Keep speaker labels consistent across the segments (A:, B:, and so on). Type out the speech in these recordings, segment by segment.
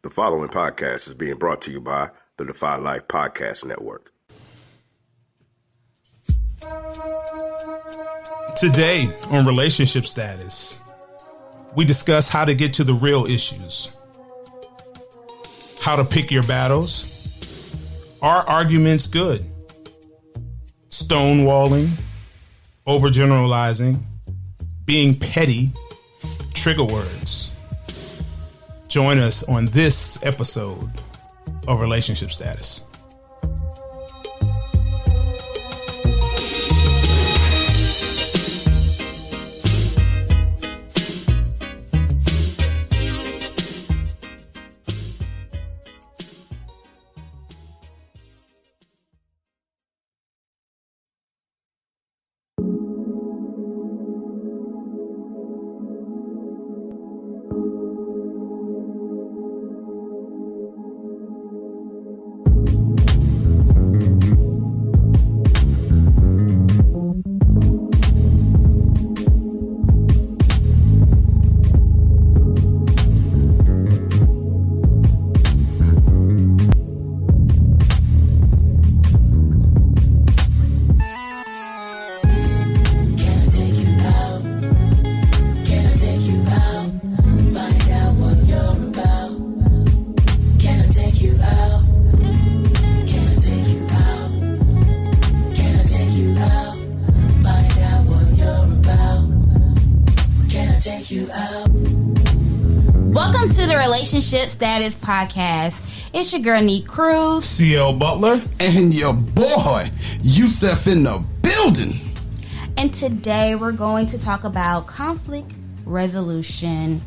A: The following podcast is being brought to you by the Defy Life Podcast Network.
B: Today on relationship status, we discuss how to get to the real issues, how to pick your battles, are arguments good, stonewalling, overgeneralizing, being petty, trigger words. Join us on this episode of Relationship Status.
C: Welcome to the Relationship Status Podcast. It's your girl, Nique Cruz.
B: CL Butler.
D: And your boy, Yusuf in the building.
C: And today we're going to talk about conflict resolution.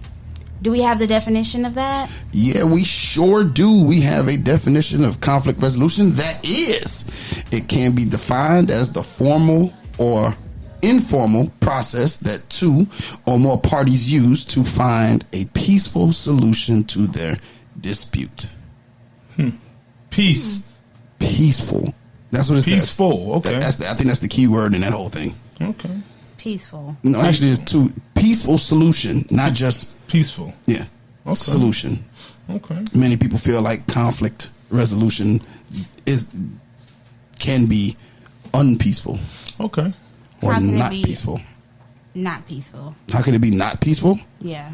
C: Do we have the definition of that?
D: Yeah, we sure do. We have a definition of conflict resolution. That is, it can be defined as the formal or informal process that two or more parties use to find a peaceful solution to their dispute.
B: Peace.
D: Peaceful. That's what it says.
B: Peaceful. Okay.
D: I think that's the key word in that whole thing.
B: Okay.
C: Peaceful.
D: No, actually, it's two. Peaceful solution, not just
B: peaceful.
D: Yeah.
B: Okay.
D: Solution.
B: Okay.
D: Many people feel like conflict resolution can be unpeaceful.
B: Okay.
D: Or
C: How can it
D: not
C: be
D: peaceful.
C: Not peaceful.
D: How can it be not peaceful?
C: Yeah.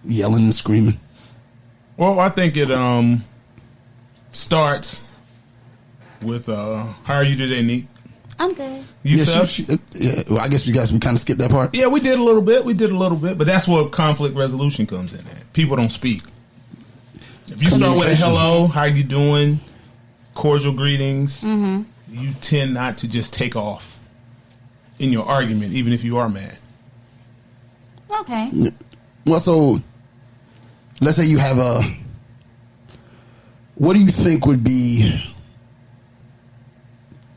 D: Yelling and screaming.
B: Well, I think it starts with how are you today, Nique?
C: I'm good.
B: Yusuf?
D: Well, I guess we kind of skipped that part.
B: Yeah, we did a little bit. But that's where conflict resolution comes in at. People don't speak. If you start with a hello, how you doing, cordial greetings, you tend not to just take off in your argument, even if you are mad.
C: Okay.
D: Well, so let's say you have what do you think would be?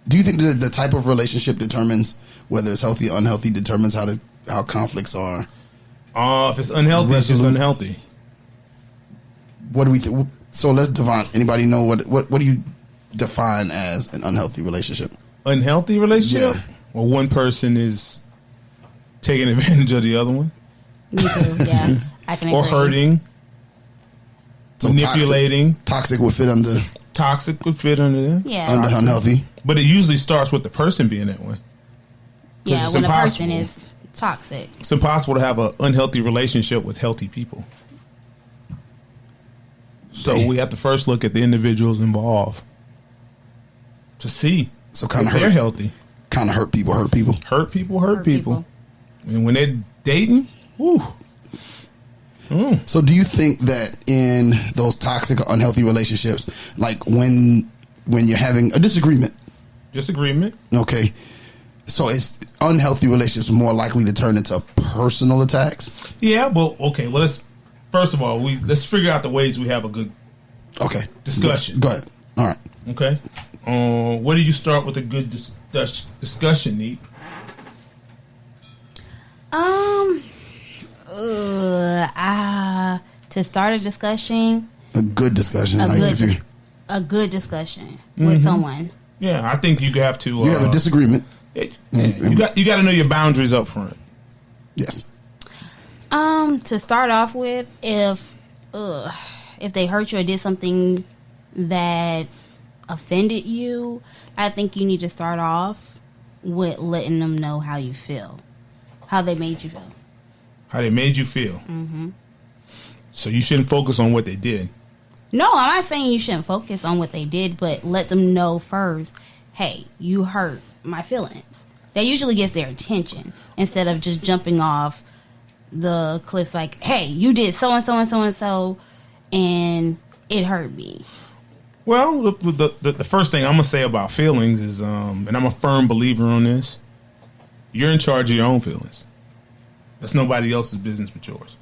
D: Do you think the type of relationship determines whether it's healthy or unhealthy? Determines how conflicts are.
B: If it's unhealthy, it's just unhealthy.
D: What do we think? So let's define. Anybody know what do you define as an unhealthy relationship?
B: Unhealthy relationship?
D: Yeah.
B: Well, one person is taking advantage of the other one.
C: Me too. Yeah. I can agree.
B: Or hurting.
D: So
B: manipulating.
D: Toxic would fit under.
B: Toxic would fit under that.
C: Yeah.
D: Under unhealthy.
B: But it usually starts with the person being that way.
C: Yeah,
B: it's
C: when
B: impossible.
C: a person is toxic.
B: It's impossible to have an unhealthy relationship with healthy people. So we have to first look at the individuals involved to see
D: So kind
B: if
D: of
B: they're healthy.
D: Kind of hurt people.
B: Hurt people. And when they're dating, woo.
D: So do you think that in those toxic or unhealthy relationships, like when you're having a disagreement, okay, so it's unhealthy relationships more likely to turn into personal attacks?
B: Yeah, well, okay. Well, let's figure out the ways we have a good discussion.
D: Go ahead. All right.
B: Okay. Where do you start with a good discussion, Nique?
C: To start a discussion.
D: A good discussion.
C: A good discussion with someone.
B: Yeah, I think you have to.
D: You have a disagreement.
B: You got to know your boundaries up front.
D: Yes.
C: To start off with, if if they hurt you or did something that offended you, I think you need to start off with letting them know how you feel, how they made you feel.
B: How they made you feel. Mm-hmm. So you shouldn't focus on what they did.
C: No, I'm not saying you shouldn't focus on what they did, but let them know first, hey, you hurt my feelings. That usually gets their attention instead of just jumping off the cliffs like, hey, you did so and so and so and so, and it hurt me.
B: Well, the first thing I'm going to say about feelings is, and I'm a firm believer on this, you're in charge of your own feelings. That's nobody else's business but yours.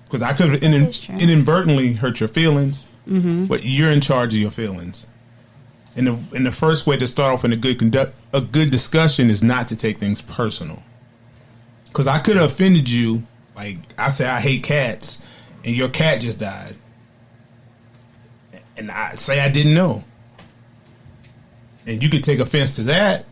B: Because I could have inadvertently hurt your feelings, but you're in charge of your feelings. And the first way to start off in a good discussion is not to take things personal. Because I could have offended you, like I say I hate cats, and your cat just died. And I say I didn't know. And you could take offense to that,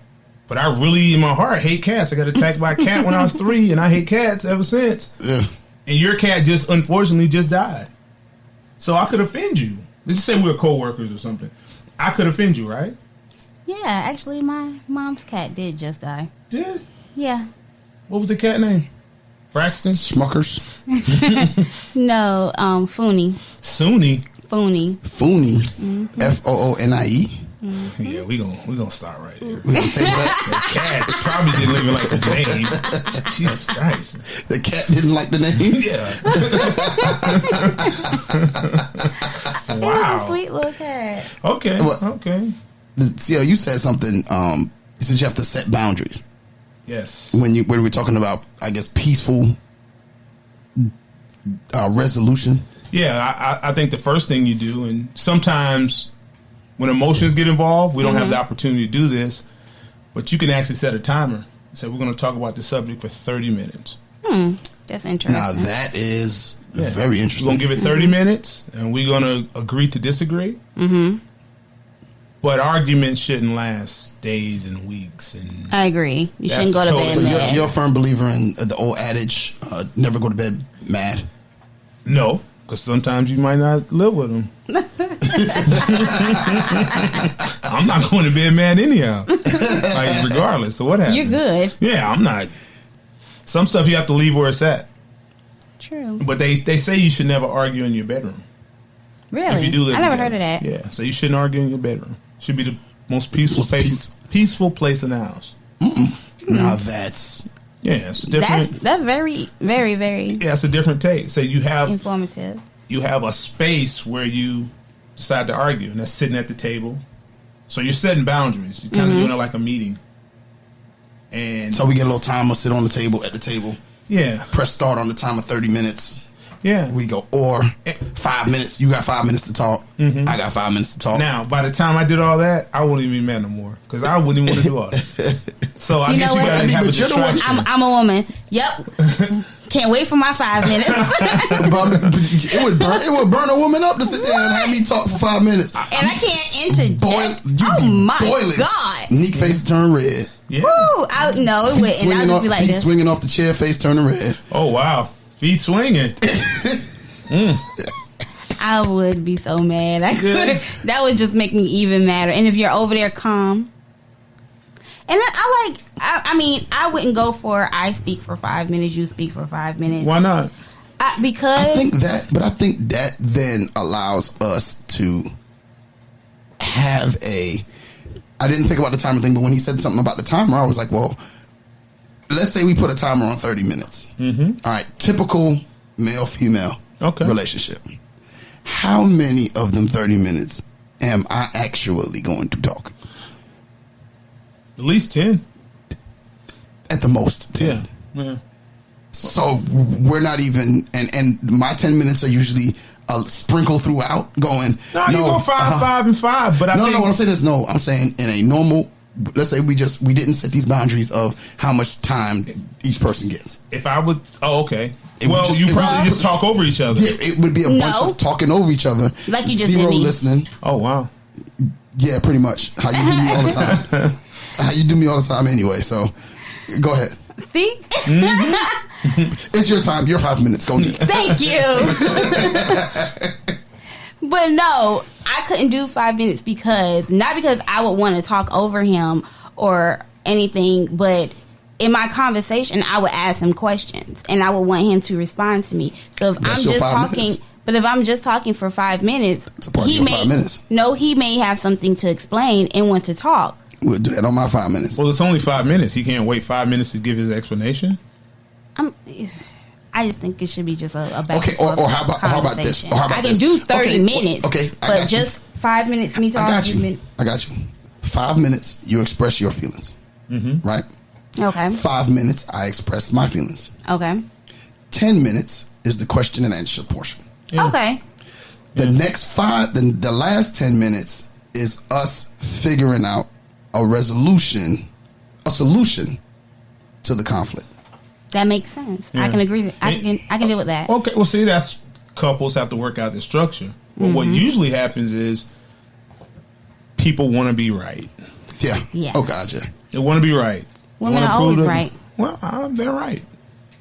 B: but I really, in my heart, hate cats. I got attacked by a cat when I was 3, and I hate cats ever since. Yeah. And your cat just, unfortunately, just died. So I could offend you. Let's just say we were co-workers or something. I could offend you, right?
C: Yeah, actually, my mom's cat did just die.
B: Did?
C: Yeah.
B: What was the cat name? Braxton?
D: Smuckers?
C: No, Fooney.
B: Sooney?
C: Fooney.
D: Fooney? Mm-hmm. F-O-O-N-I-E?
C: Mm-hmm.
B: Yeah, we gonna start right here.
D: We gonna take that.
B: The cat probably didn't even like his name. Jesus Christ.
D: The cat didn't like the name?
B: Yeah.
C: Wow. It was a sweet little cat.
B: Okay. Okay.
D: CL, you said something. You said you have to set boundaries.
B: Yes.
D: When we're talking about, I guess, peaceful resolution.
B: Yeah, I think the first thing you do, and sometimes when emotions get involved, we don't have the opportunity to do this, but you can actually set a timer. Say we're going to talk about the subject for 30 minutes.
C: That's interesting.
D: Now that is very interesting.
B: We're going to give it 30 minutes, and we're going to agree to disagree. Mm-hmm. But arguments shouldn't last days and weeks. And
C: I agree. You shouldn't go to bed mad.
D: You're a firm believer in the old adage, never go to bed mad?
B: No, because sometimes you might not live with them. I'm not going to bed mad anyhow. Like, regardless of what happens.
C: You're good.
B: Yeah, I'm not. Some stuff you have to leave where it's at.
C: True.
B: But they say you should never argue in your bedroom.
C: Really?
B: If you do live
C: I never
B: together.
C: heard of that.
B: Yeah, so you shouldn't argue in your bedroom. Should be the most peaceful place in the house.
D: Now that's...
B: Yeah, it's different.
C: That's very, very, very...
B: Yeah, it's a different take. So you have...
C: informative.
B: You have a space where you decide to argue, and that's sitting at the table. So you're setting boundaries. You're kind of doing it like a meeting. And
D: so we get a little timer, sit on the table, at the table.
B: Yeah.
D: Press start on the timer, 30 minutes.
B: Yeah.
D: We go, or 5 minutes. You got 5 minutes to talk. I got 5 minutes to talk.
B: Now, by the time I did all that, I wouldn't even be mad no more. Because I wouldn't even want to do all that. So I guess you got to have a distraction.
C: I'm a woman. Yep. Can't wait for my 5 minutes.
D: It would burn a woman up to sit there and have me talk for 5 minutes.
C: And I can't interject. My God.
D: Nique face turn red.
B: Yeah.
C: Woo! No, it wouldn't. I would just be like
D: feet
C: this.
D: Swinging off the chair, face turning red.
B: Oh, wow. Feet swinging.
C: I would be so mad. That would just make me even madder. And if you're over there calm. And then I mean, I wouldn't go for I speak for 5 minutes, you speak for 5 minutes.
B: Why not?
C: Because
D: I think that then allows us to have I didn't think about the timer thing, but when he said something about the timer, I was like, well, let's say we put a timer on 30 minutes. All right, typical male-female relationship. How many of them 30 minutes am I actually going to talk?
B: At least 10.
D: At the most, 10.
B: Yeah.
D: So we're not even, and my 10 minutes are usually a sprinkle throughout going.
B: No, you go 5 and 5. But
D: what I'm saying is I'm saying in a normal, let's say we didn't set these boundaries of how much time each person gets.
B: If I would, okay. Well, you probably just talk over each other.
D: Yeah, it would be a bunch of talking over each other.
C: Like you just
D: zero
C: did me.
D: Listening.
B: Oh, wow.
D: Yeah, pretty much. How you do me all the time. How you do me all the time anyway, so go ahead.
C: See?
D: It's your time. Your 5 minutes. Go, Nique.
C: Thank you. But no, I couldn't do 5 minutes not because I would want to talk over him or anything, but in my conversation, I would ask him questions and I would want him to respond to me. So if I'm just talking, but if I'm just talking for 5 minutes, he may have something to explain and want to talk.
D: We'll do that on my 5 minutes.
B: Well, it's only 5 minutes. He can't wait 5 minutes to give his explanation.
C: I just think it should be just a back
D: okay. Or how about this? Or how about
C: I can do 30 minutes.
D: Okay,
C: but just 5 minutes me talking.
D: I got you. 5 minutes, you express your feelings.
B: Mm-hmm.
D: Right?
C: Okay.
D: 5 minutes, I express my feelings.
C: Okay.
D: 10 minutes is the question and answer portion.
B: Yeah.
C: Okay.
D: The next 5, the last 10 minutes is us figuring out a solution to the conflict.
C: That makes sense.
B: Yeah.
C: I can agree. I can deal with that.
B: Okay. Well, see, that's couples have to work out the structure. But what usually happens is people want to be right.
D: Yeah.
C: Yeah.
D: Oh, God, yeah.
B: They want to be right.
C: Women are always right.
B: Well, they're right.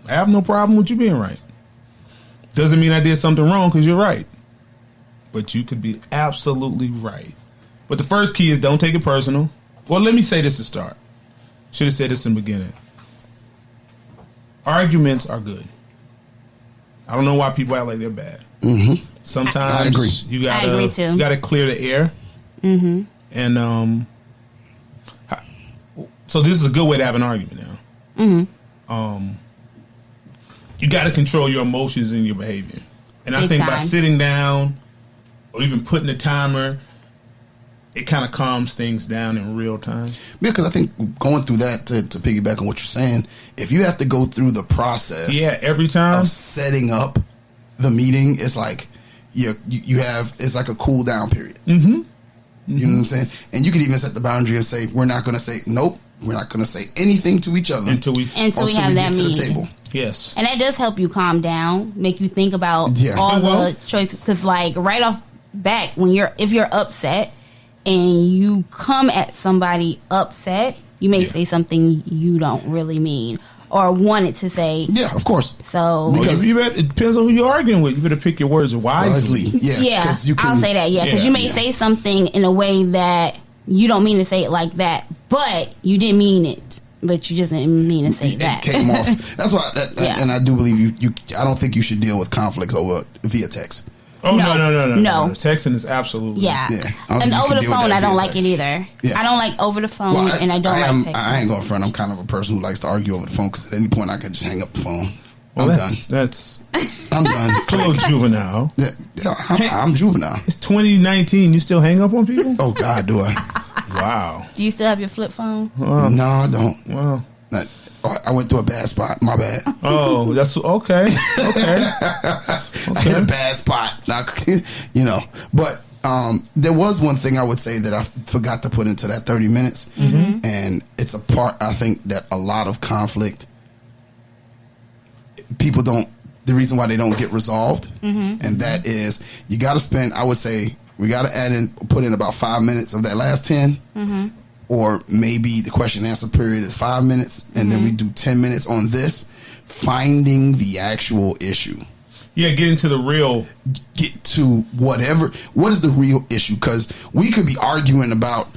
B: I have no problem with you being right. Doesn't mean I did something wrong because you're right. But you could be absolutely right. But the first key is don't take it personal. Well, let me say this to start. Should have said this in the beginning. Arguments are good. I don't know why people act like they're bad.
D: Mm-hmm.
B: Sometimes
D: I agree.
B: You gotta,
C: I agree too.
B: You gotta clear the air.
C: Mm-hmm.
B: And so this is a good way to have an argument now.
C: Mm-hmm.
B: You gotta control your emotions and your behavior. And I
C: Big
B: think
C: time.
B: by sitting down or even putting a timer, it kind of calms things down in real time.
D: Because I think going through that, to piggyback on what you're saying, if you have to go through the process
B: every time
D: of setting up the meeting, it's like you have, it's like a cool down period.
B: Mm-hmm.
D: You know what I'm saying? And you could even set the boundary and say, we're not going to say, nope, we're not going to say anything to each other
B: until we
C: have that meeting.
D: To the table.
B: Yes.
C: And that does help you calm down, make you think about all the choices. Because, like, right off back, if you're upset and you come at somebody upset, you may say something you don't really mean or wanted to say.
D: Yeah, of course.
C: So
B: because it depends on who you're arguing with. You better pick your words wisely.
D: Yeah,
C: I'll say that. Yeah, because you may say something in a way that you don't mean to say it like that, but you didn't mean it. But you just didn't mean to say that.
D: It came off. That's why, and I do believe you. I don't think you should deal with conflicts via text.
B: Oh no!
C: Texting
B: is absolutely
C: And over the phone, I don't like it either.
D: Yeah.
C: I don't like over the phone, and I don't like texting.
D: I ain't going front. I'm kind of a person who likes to argue over the phone because at any point I can just hang up the phone.
B: Well,
D: I'm
B: done.
D: I'm done.
B: It's a little juvenile.
D: I'm juvenile.
B: It's 2019. You still hang up on people?
D: Oh God, do I?
B: Wow.
C: Do you still have your flip phone?
D: No, I don't.
B: Wow.
D: I went through a bad spot. My bad.
B: Oh, that's okay.
D: I hit a bad spot. But there was one thing I would say that I forgot to put into that 30 minutes, and it's a part I think that a lot of conflict people don't. The reason why they don't get resolved, and that is you got to spend. I would say we got to put in about 5 minutes of that last 10. Or maybe the question and answer period is 5 minutes, and then we do 10 minutes on this, finding the actual issue.
B: Yeah, get into the real.
D: Get to whatever. What is the real issue? Because we could be arguing about,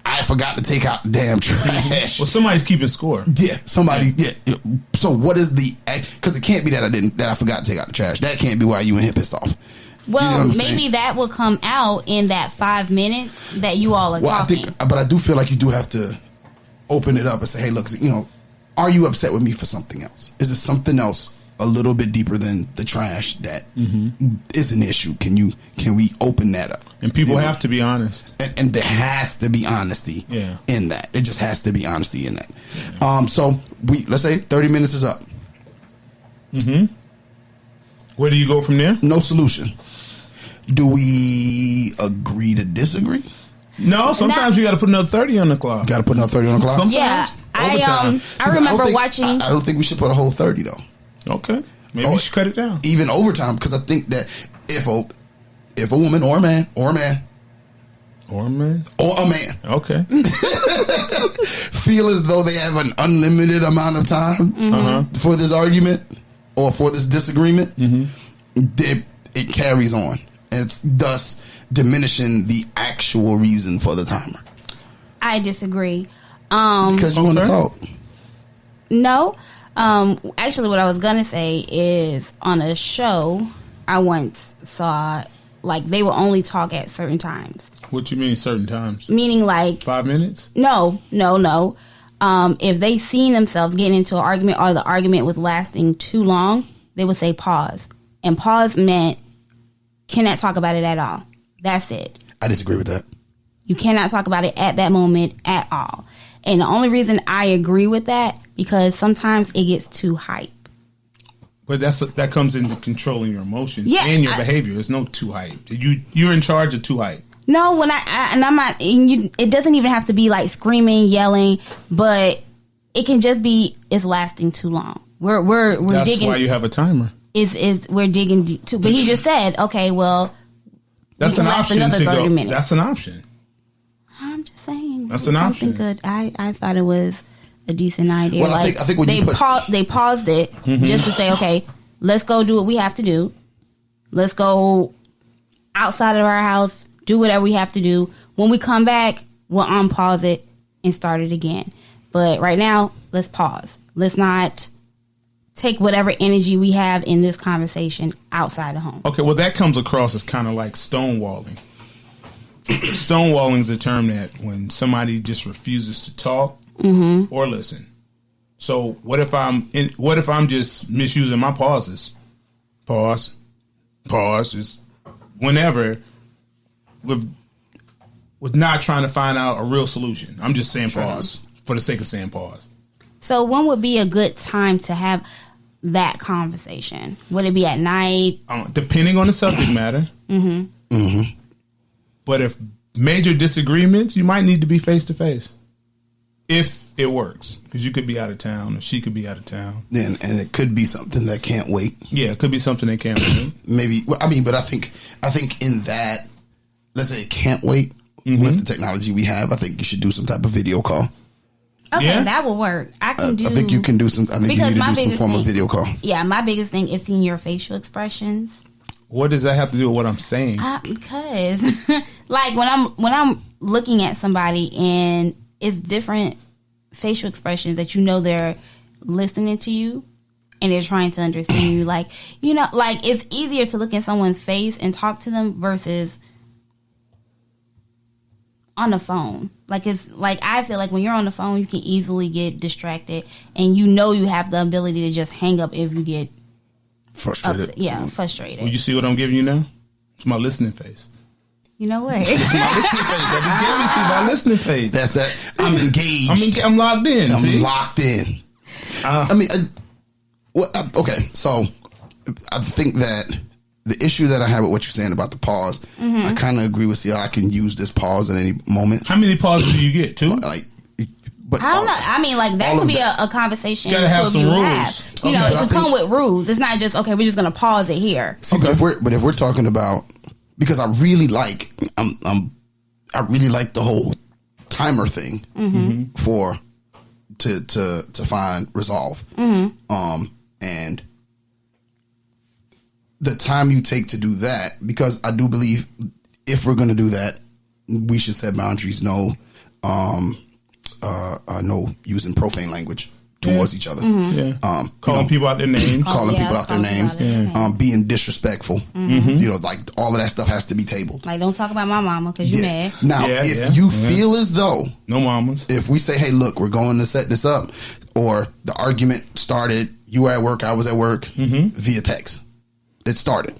D: I forgot to take out the damn trash.
B: Well, somebody's keeping score.
D: Yeah, somebody. Yeah. So what is the? Because it can't be that I forgot to take out the trash. That can't be why you in here pissed off.
C: Well, maybe that will come out in that 5 minutes that you all are talking.
D: But I do feel like you do have to open it up and say, hey, look, are you upset with me for something else? Is it something else a little bit deeper than the trash that is an issue? Can we open that up?
B: And people have to be honest.
D: And there has to be honesty in that. It just has to be honesty in that. Yeah. So let's say 30 minutes is up.
B: Where do you go from there?
D: No solution. Do we agree to disagree?
B: No, sometimes you got to put another 30 on the clock.
D: Got to put another 30 on the clock?
B: Sometimes.
C: Yeah.
B: Overtime.
C: I remember watching.
D: I don't think we should put a whole 30, though.
B: Okay. Maybe you should cut it down.
D: Even overtime, because I think that if a woman or a man
B: Or a man.
D: Okay.
B: feel
D: as though they have an unlimited amount of time for this argument or for this disagreement, it carries on. It's thus diminishing the actual reason for the timer.
C: I disagree.
D: Because you want to talk.
C: No. Actually, what I was going to say is on a show I once saw, like, they will only talk at certain times.
B: What you mean certain times?
C: Meaning like
B: 5 minutes?
C: No. If they seen themselves getting into an argument or the argument was lasting too long, they would say pause. And pause meant cannot talk about it at all. That's it.
D: I disagree with that.
C: You cannot talk about it at that moment at all. And the only reason I agree with that, because sometimes it gets too hype.
B: But that comes into controlling your emotions and your behavior. There's no too hype. You're in charge of too hype.
C: No, I'm not. It doesn't even have to be like screaming, yelling, but it can just be it's lasting too long. We're
B: That's
C: digging.
B: That's why you have a timer.
C: We're digging deep too. But he just said, okay, well,
B: that's an option to go.
C: Minutes.
B: That's an option.
C: I'm just saying.
B: That's an option.
C: Good. I thought it was a decent idea.
D: Well, I think when they
C: paused it just to say, okay, let's go do what we have to do. Let's go outside of our house, do whatever we have to do. When we come back, we'll unpause it and start it again. But right now, let's pause. Let's not take whatever energy we have in this conversation outside the home.
B: Okay, well, that comes across as kind of like stonewalling. Stonewalling is a term that when somebody just refuses to talk or listen. So what if I'm just misusing my pauses? Pause, just whenever with not trying to find out a real solution. I'm just saying pause for the sake of saying pause.
C: So when would be a good time to have that conversation? Would it be at night?
B: Depending on the subject matter. But if major disagreements, you might need to be face to face. If it works, because you could be out of town, or she could be out of town.
D: And it could be something that can't wait.
B: Yeah, it could be something that can't wait.
D: Maybe. Well, but I think in that, let's say it can't wait with the technology we have. I think you should do some type of video call.
C: Okay, that will work. I
D: think you can do some. I think you need to do some form of video call.
C: Yeah, my biggest thing is seeing your facial expressions.
B: What does that have to do with what I'm saying?
C: Because, like when I'm looking at somebody and it's different facial expressions that they're listening to you and they're trying to understand you. Like it's easier to look at someone's face and talk to them versus on the phone. I feel like when you're on the phone, you can easily get distracted, and you have the ability to just hang up if you get
D: frustrated.
C: Frustrated.
B: Well, you see what I'm giving you now? It's my listening face.
C: You know what?
B: It's my listening face. I just gave you my listening face.
D: That's that. I'm engaged.
B: I'm locked in.
D: I'm locked in. Okay. So I think that the issue that I have with what you're saying about the pause, I kind of agree with you. I can use this pause at any moment.
B: How many pauses do you get? 2?
D: But
C: I don't know. I mean, that could be a conversation.
B: You gotta have some rules.
C: It could come with rules. It's not just okay. We're just gonna pause it here.
D: See, but if we're talking about, because I really like I really like the whole timer thing to find resolve. And the time you take to do that, because I do believe if we're going to do that, we should set boundaries. No using profane language towards each other.
B: Calling people out their names.
D: Being disrespectful. All of that stuff has to be tabled.
C: Like, don't talk about my mama because you're mad.
D: Now, if you feel as though
B: no mamas,
D: if we say, hey, look, we're going to set this up, or the argument started, you were at work, I was at work, via text. It started.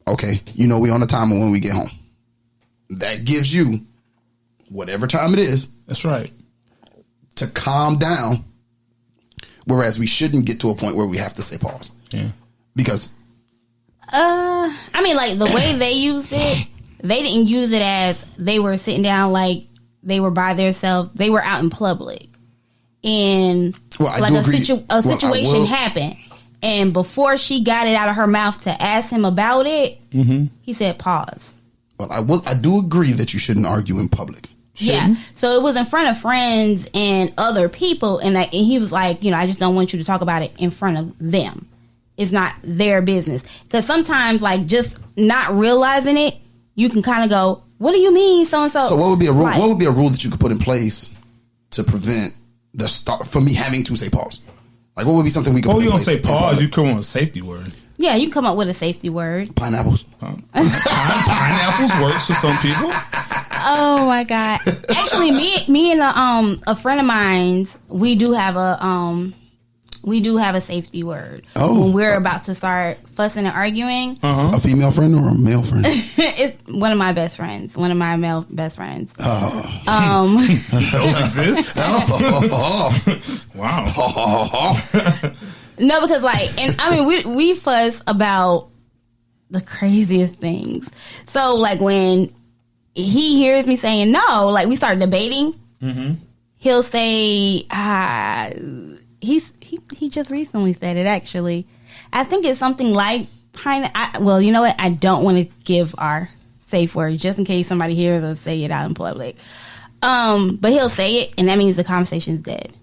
D: Okay, we on the timer when we get home. That gives you whatever time it is.
B: That's right.
D: To calm down. Whereas we shouldn't get to a point where we have to say pause.
B: Yeah.
D: Because
C: the way they used it, they didn't use it as they were sitting down like they were by themselves. They were out in public. And a situation happened. And before she got it out of her mouth to ask him about it, he said pause.
D: But I do agree that you shouldn't argue in public.
C: Yeah. So it was in front of friends and other people, and he was like, I just don't want you to talk about it in front of them. It's not their business. Because sometimes, like, just not realizing it, you can kind of go, "What do you mean, so and so?"
D: So what would be a rule? What would be a rule that you could put in place to prevent the start from me having to say pause? Like, what would be something we could?
B: Oh, you don't say pause. You come up with a safety word.
C: Yeah, you can come up with a safety word.
D: Pineapples.
B: Pineapples works for some people.
C: Oh my God! Actually, me and a friend of mine, we do have a safety word when we're about to start fussing and arguing.
D: A female friend or a male friend?
C: It's one of my best friends, one of my male best friends.
B: Those exist. Wow.
C: No, because we fuss about the craziest things. So like when he hears me saying no, like we start debating, he'll say, he just recently said it actually. I think it's something like well, you know what? I don't want to give our safe word just in case somebody hears us say it out in public. But he'll say it, and that means the conversation's dead.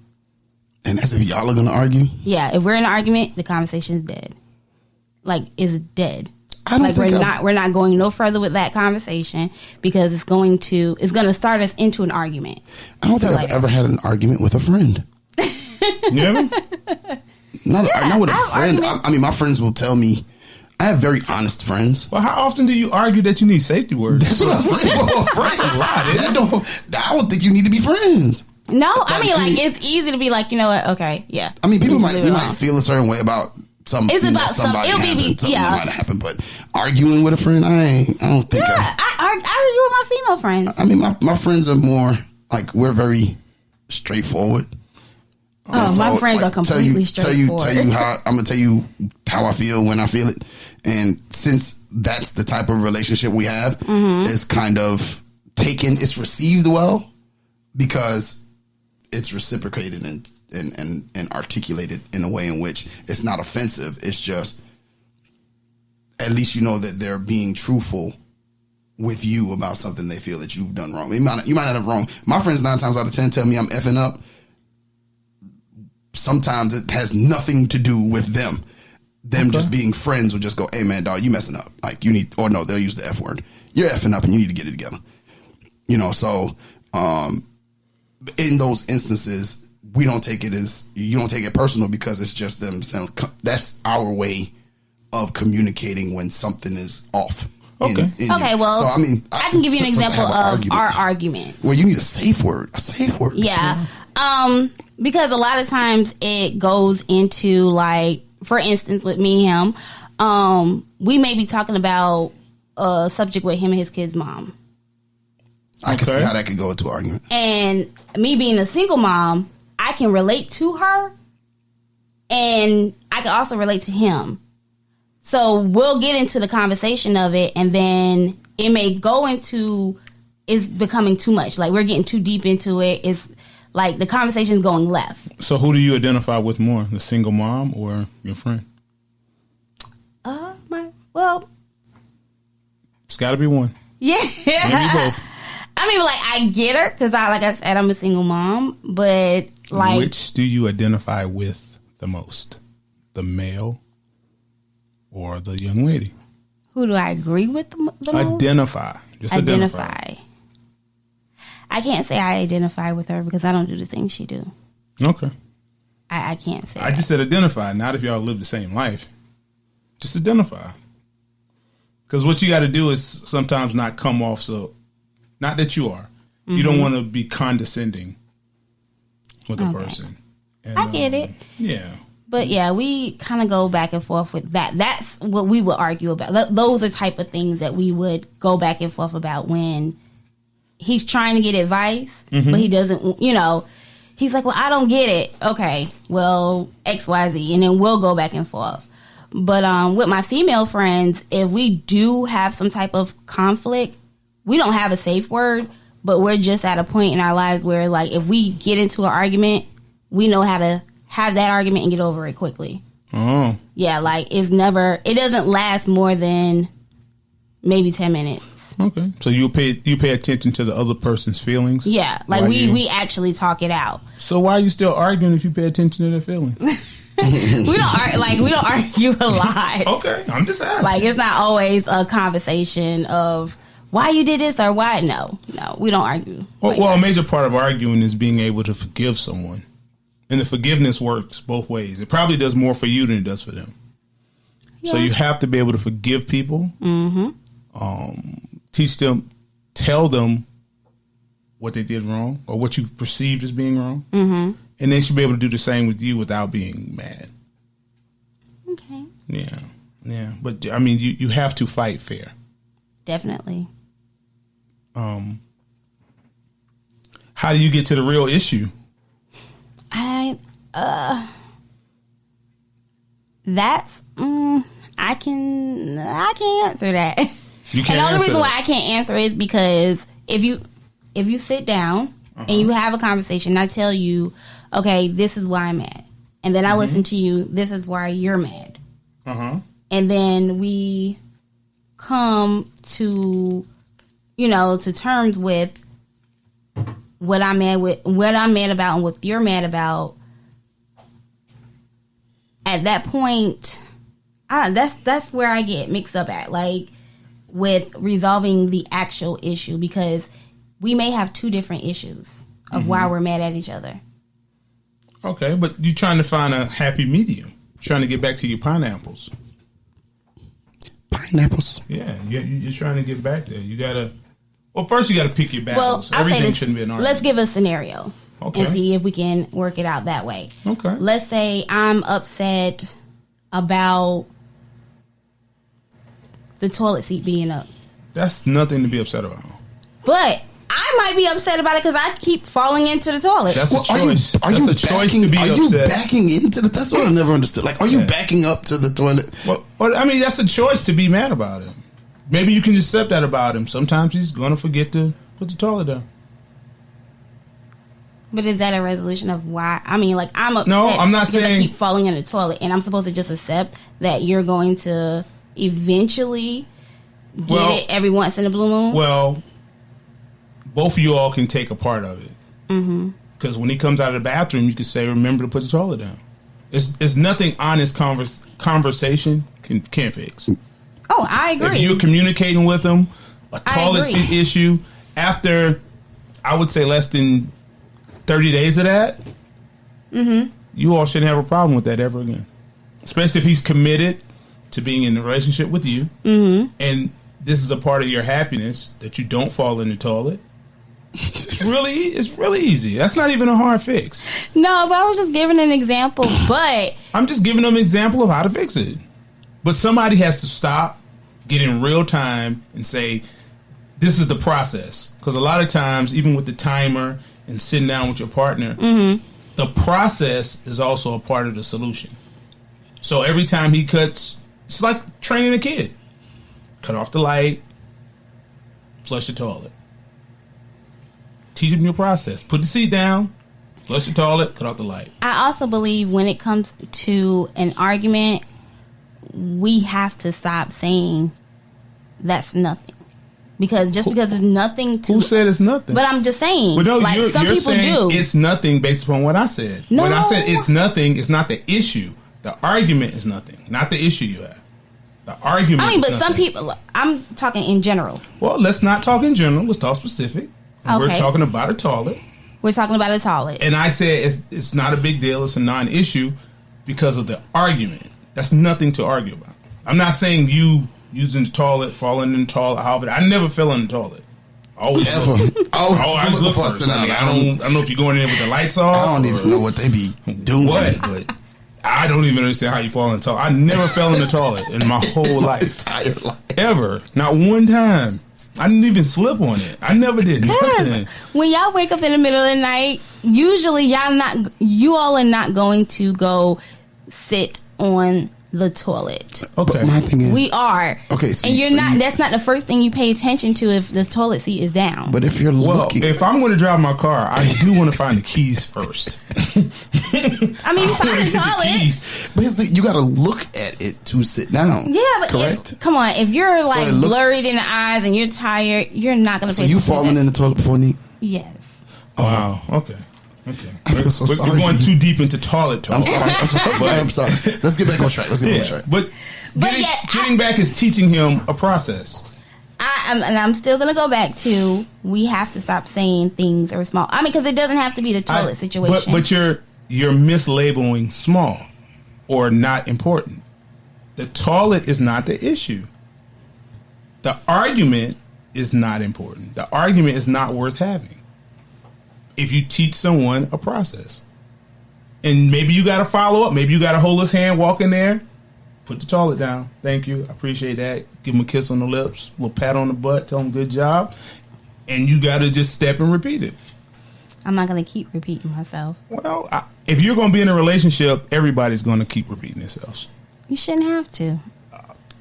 D: And that's if y'all are going to argue?
C: Yeah, if we're in an argument, the conversation's dead. Like, it's dead. We're not going no further with that conversation because it's going to start us into an argument.
D: I don't think I've ever had an argument with a friend.
B: You ever?
D: Not with a friend. I mean, my friends will tell me. I have very honest friends.
B: Well, how often do you argue that you need safety words?
D: That's what I'm saying. Well, a friend.
B: That's a lot,
D: I don't think you need to be friends.
C: No, it's easy to be like, you know what? Okay, yeah.
D: I mean, people might feel a certain way about something.
C: It's about
D: somebody
C: something
D: might have happened, but arguing with a friend, I don't think.
C: I argue with my female friends.
D: I mean, my friends are more like, we're very straightforward.
C: Oh, so, my friends are completely straightforward.
D: I'm gonna tell you how I feel when I feel it, and since that's the type of relationship we have, it's kind of it's received well because it's reciprocated and articulated in a way in which it's not offensive. It's just, at least you know that they're being truthful with you about something they feel that you've done wrong. You might not have wrong. My friends 9 times out of 10 tell me I'm effing up. Sometimes it has nothing to do with them. Just being friends will just go, "Hey man, dog, you messing up. Like you need," or no, they'll use the F word. "You're effing up and you need to get it together." So in those instances, you don't take it personal because it's just them saying, that's our way of communicating when something is off.
C: Okay. Well, so, I can give you an example of our argument.
D: Well, you need a safe word.
C: Yeah. Because a lot of times it goes into, like, for instance, with me and him, we may be talking about a subject with him and his kid's mom.
D: I can see how that could go into an argument.
C: And me being a single mom, I can relate to her, and I can also relate to him. So we'll get into the conversation of it, and then it may go into it's becoming too much. Like, we're getting too deep into it. It's like the conversation is going left.
B: So who do you identify with more, the single mom or your friend? It's got to be one.
C: Yeah.
B: Maybe both.
C: I get her because like I said, I'm a single mom, but like,
B: which do you identify with the most, the male or the young lady?
C: Who do I agree with the most?
B: Identify. Just identify.
C: I can't say I identify with her because I don't do the things she do.
B: Okay.
C: I can't say
B: I just said identify, not if y'all live the same life. Just identify. Because what you got to do is sometimes not come off so... Not that you are. Mm-hmm. You don't want to be condescending with a person. And,
C: I get it.
B: Yeah.
C: But yeah, we kind of go back and forth with that. That's what we would argue about. Those are type of things that we would go back and forth about when he's trying to get advice, but he doesn't, he's like, well, I don't get it. Okay, well, XYZ. And then we'll go back and forth. But with my female friends, if we do have some type of conflict, we don't have a safe word, but we're just at a point in our lives where, like, if we get into an argument, we know how to have that argument and get over it quickly.
B: Oh.
C: Yeah, like, it doesn't last more than maybe 10 minutes.
B: Okay. So you pay attention to the other person's feelings?
C: Yeah. Like we actually talk it out.
B: So why are you still arguing if you pay attention to their feelings?
C: we don't argue a lot.
B: Okay. I'm just asking.
C: Like, it's not always a conversation of why you did this or why. No, we don't argue.
B: Well, a major part of arguing is being able to forgive someone. And the forgiveness works both ways. It probably does more for you than it does for them. Yeah. So you have to be able to forgive people. Mm-hmm. Teach them, tell them what they did wrong or what you perceived as being wrong. Mm-hmm. And they should be able to do the same with you without being mad.
C: Okay.
B: Yeah. But, I mean, you have to fight fair.
C: Definitely.
B: How do you get to the real issue?
C: I can answer that.
B: You can't.
C: And the only reason
B: that.
C: why I can't answer is because if you sit down and you have a conversation, I tell you, okay, this is why I'm mad, and then I listen to you. This is why you're mad. And then we come to, to terms with what I'm mad about, and what you're mad about. At that point, that's where I get mixed up at, like with resolving the actual issue, because we may have two different issues of why we're mad at each other.
B: Okay, but you're trying to find a happy medium. You're trying to get back to your pineapples.
D: Pineapples?
B: Yeah, you're trying to get back there. You gotta. Well, first you gotta pick your battles.
C: Well,
B: Everything shouldn't be an argument.
C: Let's give a scenario.
B: Okay.
C: And see if we can work it out that way.
B: Okay.
C: Let's say I'm upset about the toilet seat being up.
B: That's nothing to be upset about.
C: But I might be upset about it because I keep falling into the toilet.
B: That's a choice.
D: Are you
B: That's a choice to be
D: Are
B: upset.
D: you backing into the? That's what I never understood. Like, are you backing up to the toilet?
B: Well, I mean, that's a choice to be mad about him. Maybe you can accept that about him. Sometimes he's going to forget to put the toilet down.
C: But is that a resolution of why? I mean, like, I'm upset.
B: No, I'm not
C: because
B: saying
C: I keep falling in the toilet, and I'm supposed to just accept that you're going to eventually get it every once in a blue moon.
B: Well, both of you all can take a part of it. Because when he comes out of the bathroom, you can say, "Remember to put the toilet down." It's nothing honest conversation can't fix.
C: Oh, I agree.
B: If you're communicating with him, a toilet seat issue after, I would say, less than 30 days of that, you all shouldn't have a problem with that ever again. Especially if he's committed to being in a relationship with you, and this is a part of your happiness that you don't fall in the toilet. It's really easy. That's not even a hard fix.
C: No, but I was just giving an example. But
B: I'm just giving them an example of how to fix it. But somebody has to stop, get in real time, and say, this is the process. Because a lot of times, even with the timer and sitting down with your partner, the process is also a part of the solution. So every time he cuts, it's like training a kid. Cut off the light, flush the toilet. Teach him your process. Put the seat down, flush the toilet, cut off the light.
C: I also believe when it comes to an argument, we have to stop saying that's nothing. Because just because it's nothing to...
B: Who said it's nothing?
C: But I'm just saying,
B: but no,
C: like some
B: you're
C: people
B: saying
C: do.
B: It's nothing based upon what I said.
C: No.
B: When I said it's nothing, it's not the issue. The argument is nothing, not the issue you have. The argument
C: I mean, but
B: is
C: some
B: nothing.
C: people... I'm talking in general.
B: Well, let's not talk in general. Let's talk specific.
C: Okay.
B: We're talking about a toilet.
C: We're talking about a toilet.
B: And I said it's not a big deal. It's a non-issue because of the argument. That's nothing to argue about. I'm not saying you using the toilet, falling in the toilet, however. I never fell in the toilet. Always
D: Ever.
B: always look first. I don't know if you're going in with the lights off.
D: I don't even know what they be doing.
B: What? But I don't even understand how you fall in the toilet. I never fell in the toilet in my whole life.
D: Entire life. Ever.
B: Not one time. I didn't even slip on it. I never did nothing.
C: When y'all wake up in the middle of the night, usually you all are not going to go sit on the toilet.
B: Okay.
D: But my thing is,
C: We are.
D: Okay, so
C: and
D: you-
C: you're
D: so
C: not.
D: you-
C: That's not the first thing you pay attention to if the toilet seat is down.
D: but if you're
B: Well,
D: looking,
B: if I'm going to drive my car, I do want to find the keys first.
C: I mean, you find the toilet.
D: but here's the, you got to look at it to sit down.
C: Yeah, but
D: correct.
C: come on. If you're like
D: it looks-
C: blurred in the eyes and you're tired, you're not going to
D: So
C: pay
D: you
C: attention to
D: falling
C: that.
D: in the toilet before Nique?
C: Yes.
B: Wow. Okay.
D: I feel so
B: We're
D: sorry
B: going
D: for
B: too
D: you.
B: deep into toilet talk.
D: I'm sorry. I'm sorry. Let's get back on track.
B: Yeah, but getting,
C: yet
B: getting back is teaching him a process.
C: I'm still going to go back to we have to stop saying things are small. I mean, because it doesn't have to be the toilet situation.
B: But you're mislabeling small or not important. The toilet is not the issue. The argument is not important. The argument is not worth having. If you teach someone a process, and maybe you got to follow up, maybe you got to hold his hand, walk in there, put the toilet down. Thank you, I appreciate that. Give him a kiss on the lips, a little pat on the butt, tell him good job, and you got to just step and repeat it.
C: I'm not going to keep repeating myself.
B: Well, if you're going to be in a relationship, everybody's going to keep repeating themselves.
C: You shouldn't have to.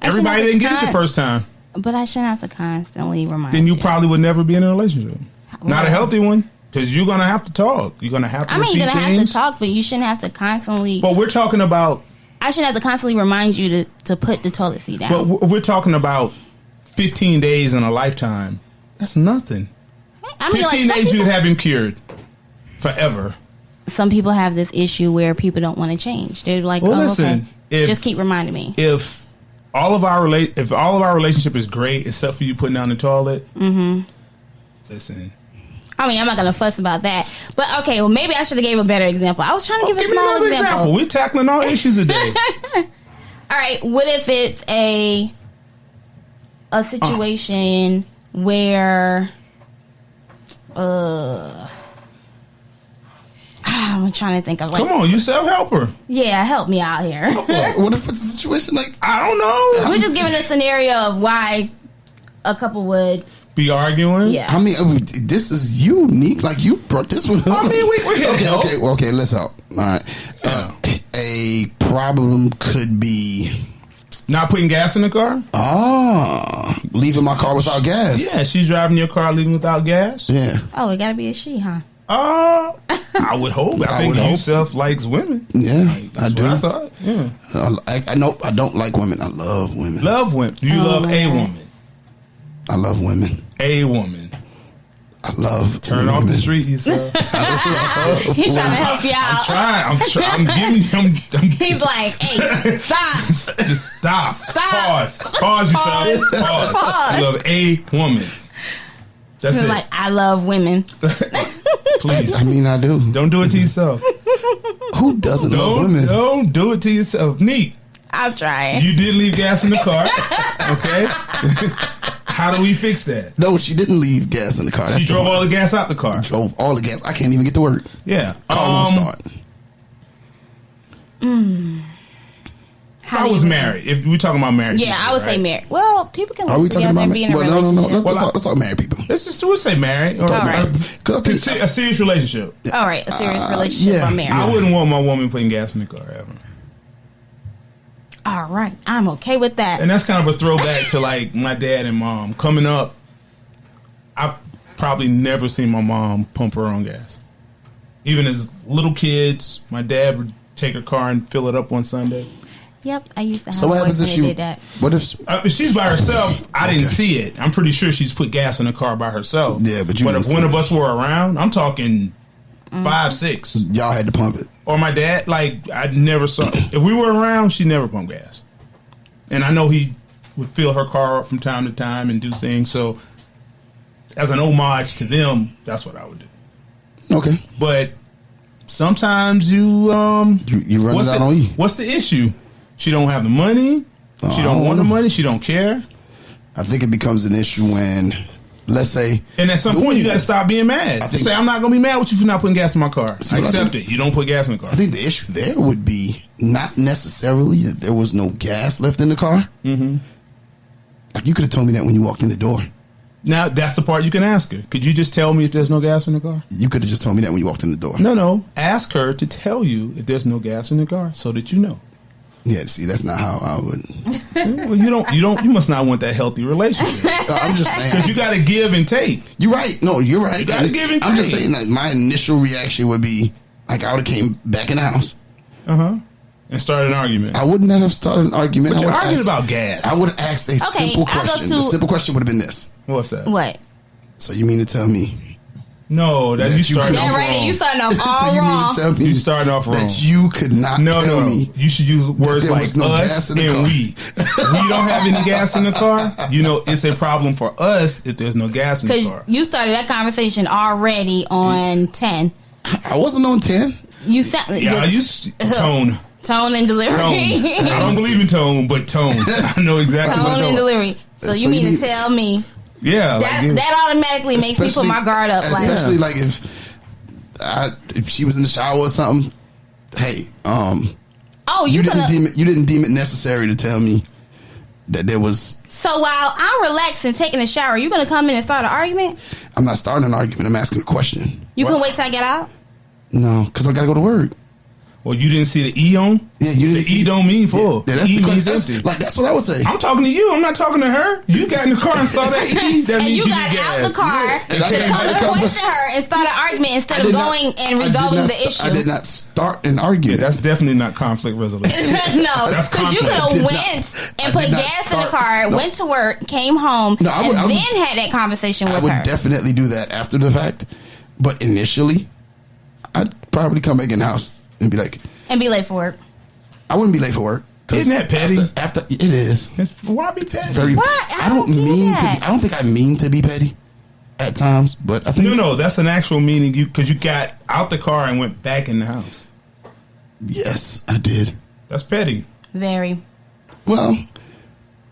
B: Everybody didn't get it the first time.
C: But I shouldn't have to constantly remind
B: Then you
C: you.
B: probably would never be in a relationship. Not a
C: Well-
B: healthy one. Because you're going to have to talk. You're going to have to
C: I mean, you're
B: repeat
C: going to have
B: things.
C: to talk, but you shouldn't have to constantly.
B: But we're talking about...
C: I shouldn't have to constantly remind you to put the toilet seat down.
B: But we're talking about 15 days in a lifetime. That's nothing.
C: I mean,
B: 15
C: like,
B: days you'd have him cured. Forever.
C: some people have this issue where people don't want to change. They're like,
B: Well,
C: oh,
B: listen,
C: okay.
B: if-
C: Just keep reminding me.
B: If all of our relationship is great except for you putting down the toilet, listen...
C: I mean, I'm not going to fuss about that. But, okay, well, maybe I should have gave a better example. I was trying to give a
B: Give me
C: small
B: another
C: example.
B: We're tackling all issues today.
C: All right, what if it's a situation where I'm trying to think of like,
B: Come on, you self-helper.
C: yeah, help me out here.
D: What if it's a situation like
B: I don't know.
C: We're just giving a scenario of why a couple would,
B: Be arguing?
C: yeah.
D: I mean, this is unique. Like you brought this one up.
B: I mean, we're here to help.
D: Okay. Let's help. All right. A problem could be
B: Not putting gas in the car?
D: leaving my car without gas.
B: Yeah, she's driving your car leaving without gas?
D: Yeah.
C: Oh, it got to be a she, huh?
B: I would hope. I think
D: would hope.
B: Yusuf likes women.
D: Yeah,
B: That's
D: I do.
B: what I thought. Yeah.
D: I know I don't like women. I love women.
B: Love women. Do you
C: Oh,
B: love a
C: man.
B: woman?
D: I love women.
B: A woman.
D: I love
B: Turn
D: women.
B: off the street, Yusuf.
C: He's trying to help you
B: I'm
C: out.
B: trying. I'm giving him.
C: He's like, hey, stop.
B: Just stop.
C: Stop.
B: Pause, Yusuf. Pause.
C: Pause.
B: You love a woman. That's
C: He's
B: it.
C: like, I love women.
B: Please.
D: I mean, I do.
B: Don't do it to yourself.
D: Who doesn't love women?
B: Don't do it to yourself. Neat.
C: I'll try it.
B: You did leave gas in the car. Okay. How do we fix that?
D: No, she didn't leave gas in the car. That's
B: She
D: the
B: drove
D: part.
B: all the gas out the car.
D: Drove all the gas. I can't even get to work.
B: Yeah.
D: Car won't start.
B: If I was married, if we're talking about married,
C: Yeah,
B: people,
C: I would say
B: right?
C: married. Well, people can
D: Are we
C: live
D: talking
C: together
D: about
C: and be in a
D: well, no.
C: relationship.
D: Let's talk married people.
B: Let's say married. Or,
C: All right.
D: Because
B: a serious relationship.
C: All right, a serious relationship
D: yeah.
C: or marriage.
B: I wouldn't want my woman putting gas in the car ever.
C: All right, I'm okay with that.
B: And that's kind of a throwback to like my dad and mom. Coming up, I've probably never seen my mom pump her own gas. Even as little kids, my dad would take her car and fill it up on Sunday.
C: Yep, I used to have
D: So what happens if
C: boys
D: she?
C: when they did that.
D: What if?
B: If she's by herself, I didn't see it. I'm pretty sure she's put gas in the car by herself.
D: Yeah, but you
B: But
D: didn't
B: if
D: see
B: one
D: it.
B: of us were around, I'm talking 5, 6.
D: Y'all had to pump it.
B: Or my dad, like, I never saw. If we were around, she never pumped gas. And I know he would fill her car up from time to time and do things. So, as an homage to them, that's what I would do.
D: Okay.
B: But sometimes you
D: run it out on E.
B: What's the issue? She don't have the money. She don't want the money. She don't care.
D: I think it becomes an issue when, let's say,
B: And at some point, you got to stop being mad.
D: think-
B: Say, I'm not going to be mad with you for not putting gas in my car.
D: See
B: I
D: what I
B: accept
D: think?
B: it. You don't put gas in the car.
D: I think the issue there would be not necessarily that there was no gas left in the car. Mm-hmm. Like you could have told me that when you walked in the door.
B: Now, that's the part you can ask her. Could you just tell me if there's no gas in the car?
D: You could have just told me that when you walked in the door.
B: No. Ask her to tell you if there's no gas in the car so that you know.
D: Yeah, see, that's not how I would.
B: Well, you must not want that healthy relationship.
D: I'm just saying.
B: Because you got to give and take.
D: You're right. No, you're right.
B: You got to give and take.
D: I'm just saying that my initial reaction would be, like, I would have came back in the house.
B: And started an argument.
D: I wouldn't have started an argument.
B: But you're arguing about gas.
D: I would have asked a simple question. The simple question would have been this.
B: What's that?
C: What?
D: So you mean to tell me?
B: No, that you started off wrong.
C: You starting off all
D: so you
C: wrong.
D: mean to tell me
B: You started off wrong.
D: that you could not tell me.
B: You should use words like us and we. We don't have any gas in the car. You know, it's a problem for us if there's no gas in the car.
C: Because you started that conversation already on 10.
D: I wasn't on 10.
C: You sound...
B: Yeah, I use tone.
C: Tone and delivery.
B: Tone. I don't believe in tone, but tone. I know exactly what
C: tone and delivery. So you mean to tell me...
B: Yeah.
C: That automatically makes me put my guard up.
D: Especially like if she was in the shower or something. Hey, you didn't deem it necessary to tell me that there was.
C: So while I'm relaxing, taking a shower, you gonna come in and start an argument?
D: I'm not starting an argument. I'm asking a question.
C: You can wait till I get out.
D: No, because I gotta go to work.
B: Well, you didn't see the E on?
D: Yeah, you didn't.
B: The E don't mean full.
D: Yeah, that's
B: E
D: the
B: means
D: question.
B: empty.
D: That's what I would say.
B: I'm talking to you. I'm not talking to her. You got in the car and saw that E. That
C: and
B: means
C: you got out the car to come and question her and start an argument instead of going and resolving the issue.
D: I did not start an argument.
B: Yeah, that's definitely not conflict resolution.
C: No, because you could have went and put gas in the car, went to work, came home, and then had that conversation with her.
D: I would definitely do that after the fact. But initially, I'd probably come back in the house and be like...
C: And be late for work.
D: I wouldn't be late for work.
B: Isn't that petty?
D: After it is.
B: Why be petty?
D: Very.
C: What?
D: I don't mean to be. I don't think I mean to be petty at times, but I think
B: no. That's an actual meaning. Because you got out the car and went back in the house.
D: Yes, I did.
B: That's petty.
C: Very.
D: Well,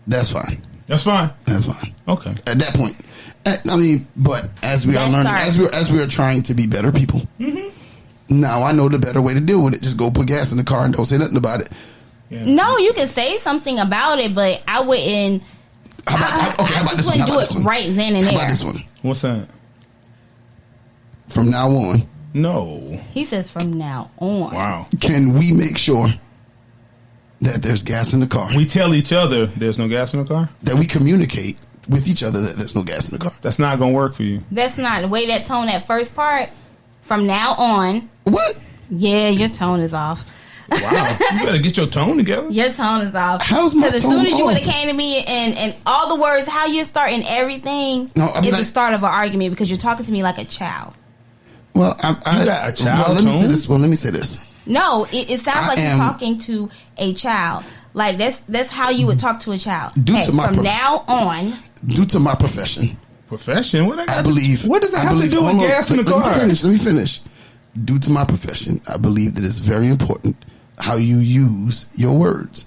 D: that's fine.
B: That's fine.
D: That's fine.
B: Okay.
D: At that point, I mean, but as we are learning, as we are trying to be better people. Mm-hmm. Now I know the better way to deal with it. Just go put gas in the car and don't say nothing about it.
B: Yeah.
C: No, you can say something about it, but I wouldn't. I just wouldn't do it right then and there.
D: How about this one?
B: What's that?
D: From now on.
B: No.
C: He says from now on.
B: Wow.
D: Can we make sure that there's gas in the car?
B: We tell each other there's no gas in the car?
D: That we communicate with each other that there's no gas in the car.
B: That's not going to work for you.
C: That's not the way that tone, that first part. From now on.
D: What?
C: Yeah, your tone is off.
B: Wow. You better get your tone together.
C: Your tone is off.
D: How's my tone off?
C: Because as soon as you would have came to me and all the words, how you're starting everything is the start of an argument because you're talking to me like a child.
D: Well,
B: you got a child
D: let me say this. Well, let me say this.
C: No, it sounds like you're talking to a child. Like that's how you would talk to a child. From now on.
D: Due to my profession.
B: Profession? What
D: I believe.
B: What does it have to do with gas in the car?
D: Let me finish. Due to my profession, I believe that it's very important how you use your words.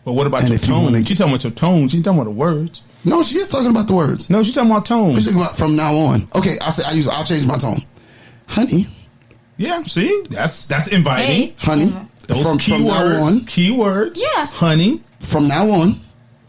B: But what about your tone? She's talking about your tone. She's talking about the words.
D: No, she is talking about the words.
B: No, she's talking about tone.
D: She's talking about from now on. Okay, I'll change my tone. Honey.
B: Yeah, see? That's inviting.
C: Hey.
D: Honey.
B: Those
D: from now on.
B: Keywords.
C: Yeah.
B: Honey.
D: From now on.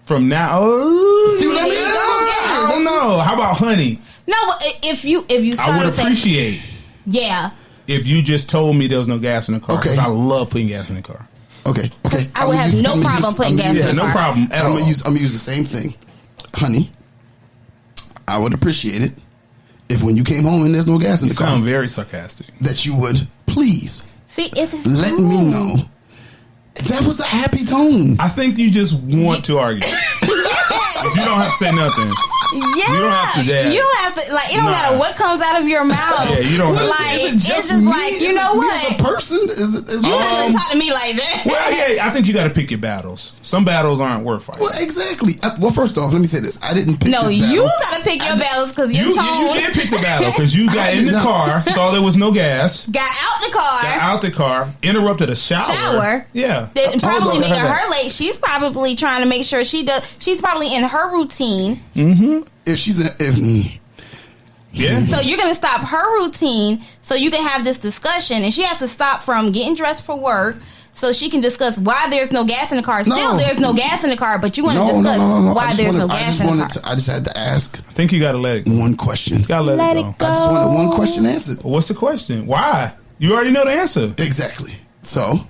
B: From now.
D: See what I mean?
B: I don't know. How about honey?
C: No, if you
B: I would appreciate.
C: Yeah.
B: If you just told me there was no gas in the car, because I love putting gas in the car.
D: Okay.
C: I would have no problem putting gas in the car.
B: No problem at all.
D: I'm gonna use the same thing, honey. I would appreciate it if when you came home and there's no gas in the car.
B: You sound very sarcastic.
D: That you would please let me know. That was a happy tone.
B: I think you just want to argue. You don't have to say nothing.
C: Yeah,
B: you don't have to.
C: You don't have to. Like, it don't matter what comes out of your mouth.
B: Yeah, you don't have
C: like,
B: to.
C: It's just like, you know what?
D: As a person,
C: you not talk to me like that.
B: Well, yeah, I think you got to pick your battles. Some battles aren't worth fighting.
D: Well, exactly. Well, first off, let me say this: I didn't pick. No,
C: you got to pick your battles because your tone.
B: You did pick the battle because you got in the car, saw there was no gas,
C: got out the car,
B: interrupted a shower. Yeah,
C: probably making her late. She's probably trying to make sure she does. She's probably in her routine.
B: Mm-hmm.
D: If she's
B: yeah.
C: So you're going to stop her routine so you can have this discussion, and she has to stop from getting dressed for work so she can discuss why there's no gas in the car. Still, there's no gas in the car, but you want to discuss why there's no gas in the car.
D: I just had to ask.
B: I think you got to let it go.
D: One question.
B: You got to let it go.
D: I just wanted one question answered.
B: What's the question? Why? You already know the answer.
D: Exactly. So,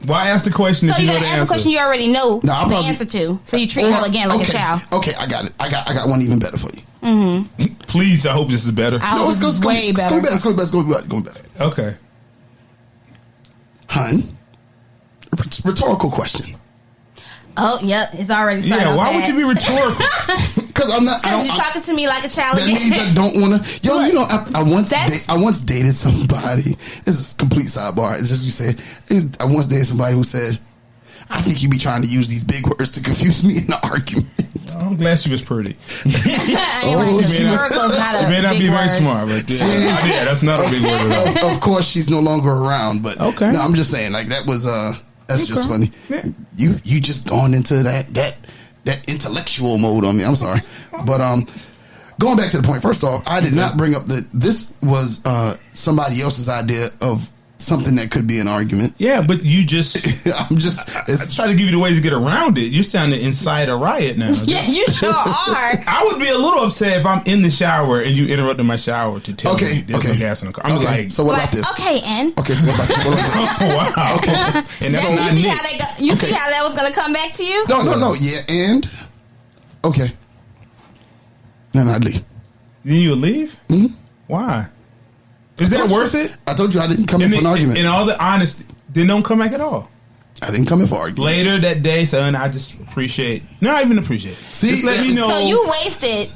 B: Why ask the question
C: So
B: if you
C: you
B: know
C: gotta
B: the
C: ask a
B: answer?
C: question you already know
D: No, I'll
C: the
D: probably-
C: answer to. So you treat her again like a child.
D: Okay, I got it. I got one even better for you.
B: Please, I hope this is better.
C: I hope it's way better.
D: It's going better.
B: Okay.
D: Hun, rhetorical question.
C: Oh, yep, it's already started.
B: Yeah, why would you be rhetorical?
D: Because I'm not.
C: Because you're talking to me like a child
D: That
C: again.
D: means I don't want to. Yo,
C: Look,
D: you know, I once dated somebody. This is a complete sidebar. It's just you said. I once dated somebody who said, "I think you be trying to use these big words to confuse me in the argument."
B: I'm glad she was pretty.
C: I ain't like,
B: she may
C: rhetorical is not
B: She
C: a
B: may not
C: big
B: be very
C: word.
B: smart, but yeah, that's not a big word at all.
D: Of course, she's no longer around. But
B: Okay.
D: no, I'm just saying, like that was that's just funny.
B: Yeah.
D: You just gone into that intellectual mode on me. I'm sorry, but going back to the point. First off, I did not bring up that this was somebody else's idea of something that could be an argument.
B: Yeah, but you just
D: I'm just
B: I try to give you the ways to get around it. You're trying to incite a riot now.
C: Yeah, you sure are.
B: I would be a little upset if I'm in the shower and you interrupted my shower to tell me there's no gas in the car. I'm like,
D: so what
C: But,
D: about this?
C: okay, and
D: Okay, so what about this? What about this?
B: oh, wow. Okay. And that's not
C: you see
B: Nick.
C: how they go, you see how that was going to come back to you?
D: No. Yeah, and okay, then I'd leave.
B: Then you would leave? Mm-hmm. Why? Is that worth it?
D: I told you I didn't come in for an argument.
B: In all the honesty, then don't come back at all.
D: I didn't come in for argument.
B: Later that day, son, I just appreciate. Not even appreciate.
D: See,
B: just let me know.
C: So you wasted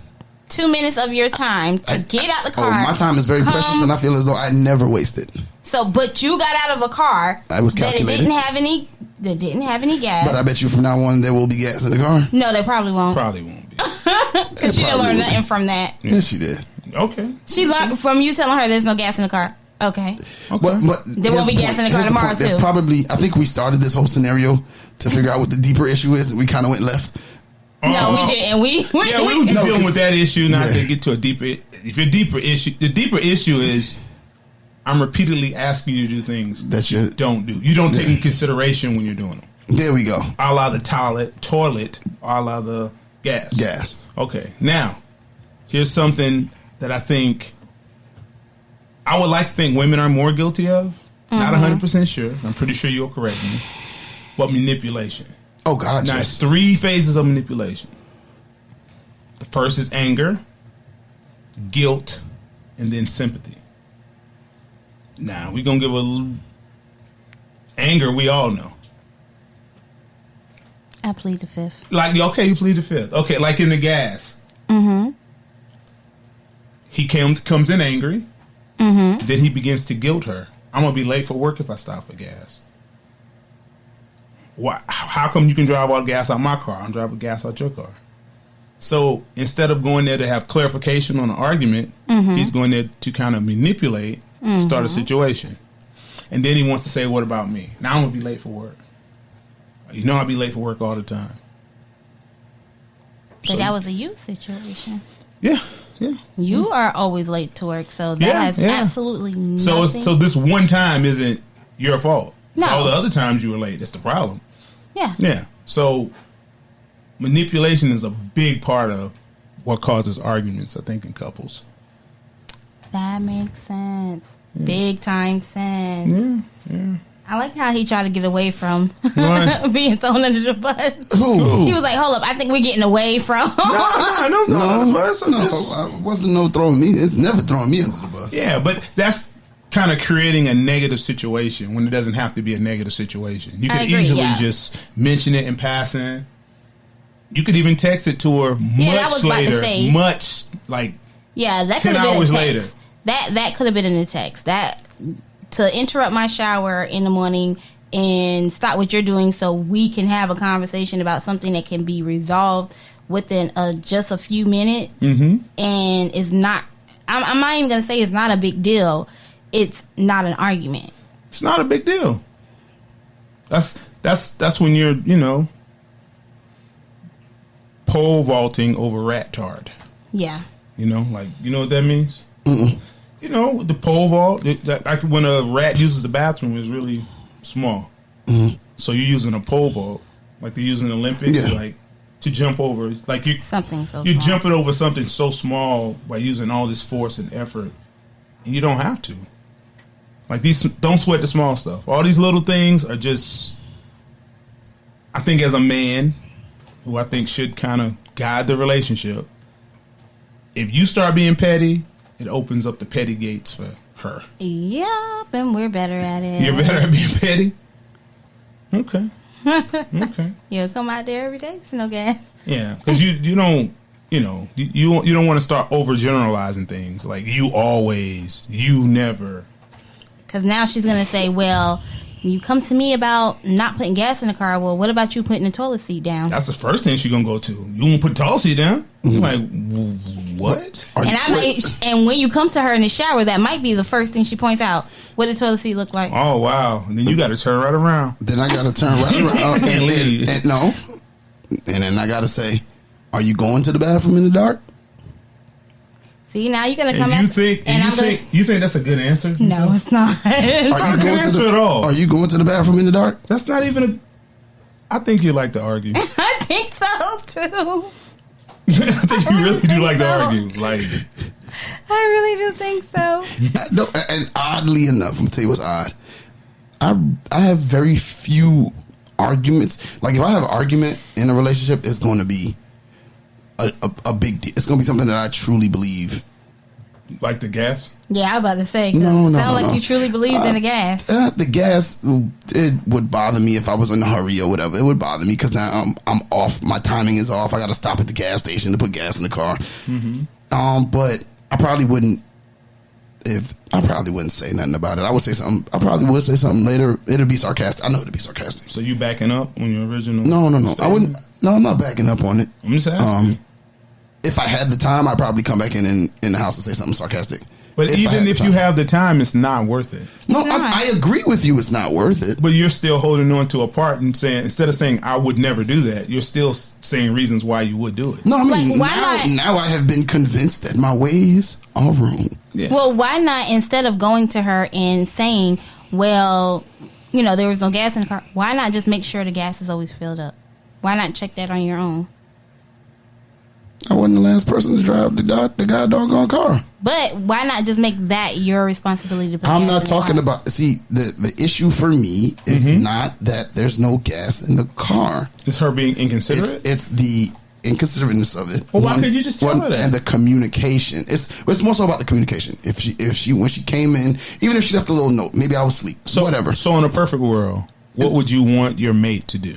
C: 2 minutes of your time to get out the car.
D: My time is very precious, and I feel as though I never wasted.
C: So, but you got out of a car
D: I was
C: that it
D: calculated.
C: didn't have any gas.
D: But I bet you from now on there will be gas in the car.
C: No, they probably won't.
B: Probably won't be.
C: Because she didn't learn nothing from that.
D: Yes, she did.
B: Okay.
C: She learned from you telling her there's no gas in the car. Okay.
D: But
C: There won't be gas in the car tomorrow,
D: There's
C: too.
D: probably, I think we started this whole scenario to figure out what the deeper issue is, and we kind of went left.
C: No, we didn't. We
B: were just dealing with that issue, not
D: Yeah.
B: to get to a deeper. If your deeper issue, the deeper issue is, I'm repeatedly asking you to do things
D: That you
B: don't do. You don't take in consideration when you're doing them.
D: There we go.
B: A la the toilet, a la the gas.
D: Gas.
B: Okay, now here's something that I think I would like to think women are more guilty of. Not 100% sure. I'm pretty sure you'll correct me. But manipulation.
D: Oh God,
B: Now, it's
D: yes.
B: 3 phases of manipulation. The first is anger, guilt, and then sympathy. Now, we're going to give a little anger, we all know.
C: I plead the fifth.
B: Like, okay, you plead the fifth. Okay, like in the gas. He comes in angry. Then he begins to guilt her. I'm going to be late for work if I stop for gas. Why? How come you can drive all the gas out my car? I'm driving gas out your car. So instead of going there to have clarification on an argument, he's going there to kind of manipulate, start a situation. And then he wants to say, what about me? Now I'm going to be late for work. You know I'll be late for work all the time.
C: But that was a you situation.
B: Yeah.
C: You are always late to work, so that has absolutely nothing.
B: So this one time isn't your fault.
C: No.
B: So all the other times you were late, that's the problem.
C: Yeah.
B: Yeah. So manipulation is a big part of what causes arguments, I think, in couples.
C: That makes sense. Big time sense.
B: Yeah.
C: I like how he tried to get away from
B: What?
C: being thrown under the bus.
D: Who?
C: He was like, hold up, I think we're getting away from.
B: No.
D: I wasn't throwing me. It's never throwing me under the bus.
B: Yeah, but that's kind of creating a negative situation when it doesn't have to be a negative situation. You
C: I
B: could
C: agree,
B: easily
C: yeah.
B: just mention it in passing. You could even text it to her
C: Yeah, I was
B: much
C: about to
B: later.
C: say.
B: Much like
C: Yeah, that
B: 10
C: could have been a
B: hours
C: text.
B: later.
C: That could have been in a text. That to interrupt my shower in the morning and stop what you're doing so we can have a conversation about something that can be resolved within just a few minutes. And it's not. I'm not even gonna say it's not a big deal. It's not an argument.
B: It's not a big deal. That's when you're, pole vaulting over rat tard.
C: Yeah.
B: You know what that means? The pole vault, like when a rat uses the bathroom, is really small. So you're using a pole vault, like they use in the Olympics,
D: Yeah.
B: like to jump over. Like
C: Something so
B: you're
C: small.
B: jumping over something so small by using all this force and effort, and you don't have to. Like don't sweat the small stuff. All these little things are just I think as a man, who I think should kind of guide the relationship, if you start being petty, it opens up the petty gates for her.
C: Yep, and we're better at it.
B: You're better at being petty? Okay. Okay.
C: You'll come out there every day, it's no gas.
B: Yeah, because you don't, you don't want to start overgeneralizing things. Like, you always, you never.
C: Because now she's going to say, well, you come to me about not putting gas in the car. Well, what about you putting the toilet seat down?
B: That's the first thing she's going to go to. You won't put the toilet seat down? You're like, what?
C: And when you come to her in the shower, that might be the first thing she points out. What does the toilet seat look like?
B: Oh, wow. And then you got to turn right around.
D: Then I got to turn right around. And then I got to say, are you going to the bathroom in the dark?
C: See, now you're gonna come.
B: You think that's a good answer?
C: No, it's not.
B: It's not a good answer at all.
D: Are you going to the bathroom in the dark?
B: That's not even a. I think you like to argue.
C: I think so too.
B: I think you really do like to argue. Like,
C: I really do think so.
D: No, and oddly enough, I'm gonna tell you what's odd. I have very few arguments. Like, if I have an argument in a relationship, it's going to be a big deal. It's going to be something that I truly believe.
B: Like the gas?
C: Yeah, I was about to say.
D: No.
C: You truly believed in the gas.
D: The gas, it would bother me if I was in a hurry or whatever. It would bother me because now I'm off. My timing is off. I got to stop at the gas station to put gas in the car. Mm-hmm. But I probably wouldn't. I probably wouldn't say nothing about it. I would say something. I probably would say something later. It'll be sarcastic. I know it'll be sarcastic.
B: So you backing up on your original?
D: No.
B: statement?
D: I wouldn't. No, I'm not backing up on it.
B: I'm just asking.
D: If I had the time, I'd probably come back in the house and say something sarcastic.
B: But even if you have the time, it's not worth it.
D: No, I agree with you. It's not worth it.
B: But you're still holding on to a part and saying, instead of saying I would never do that, you're still saying reasons why you would do it.
D: No, I mean, now I have been convinced that my ways are wrong.
B: Yeah.
C: Well, why not, instead of going to her and saying, well, there was no gas in the car, why not just make sure the gas is always filled up? Why not check that on your own?
D: I wasn't the last person to drive the guy doggone car.
C: But why not just make that your responsibility to put
D: I'm
C: gas
D: not
C: in
D: talking
C: the car?
D: about. See, the issue for me is not that there's no gas in the car.
B: It's her being inconsiderate?
D: It's the inconsiderateness of it.
B: Well, why could you just tell her that?
D: And the communication. It's more so about the communication. If she when she came in, even if she left a little note, maybe I was asleep. So whatever.
B: So in a perfect world, what would you want your mate to do?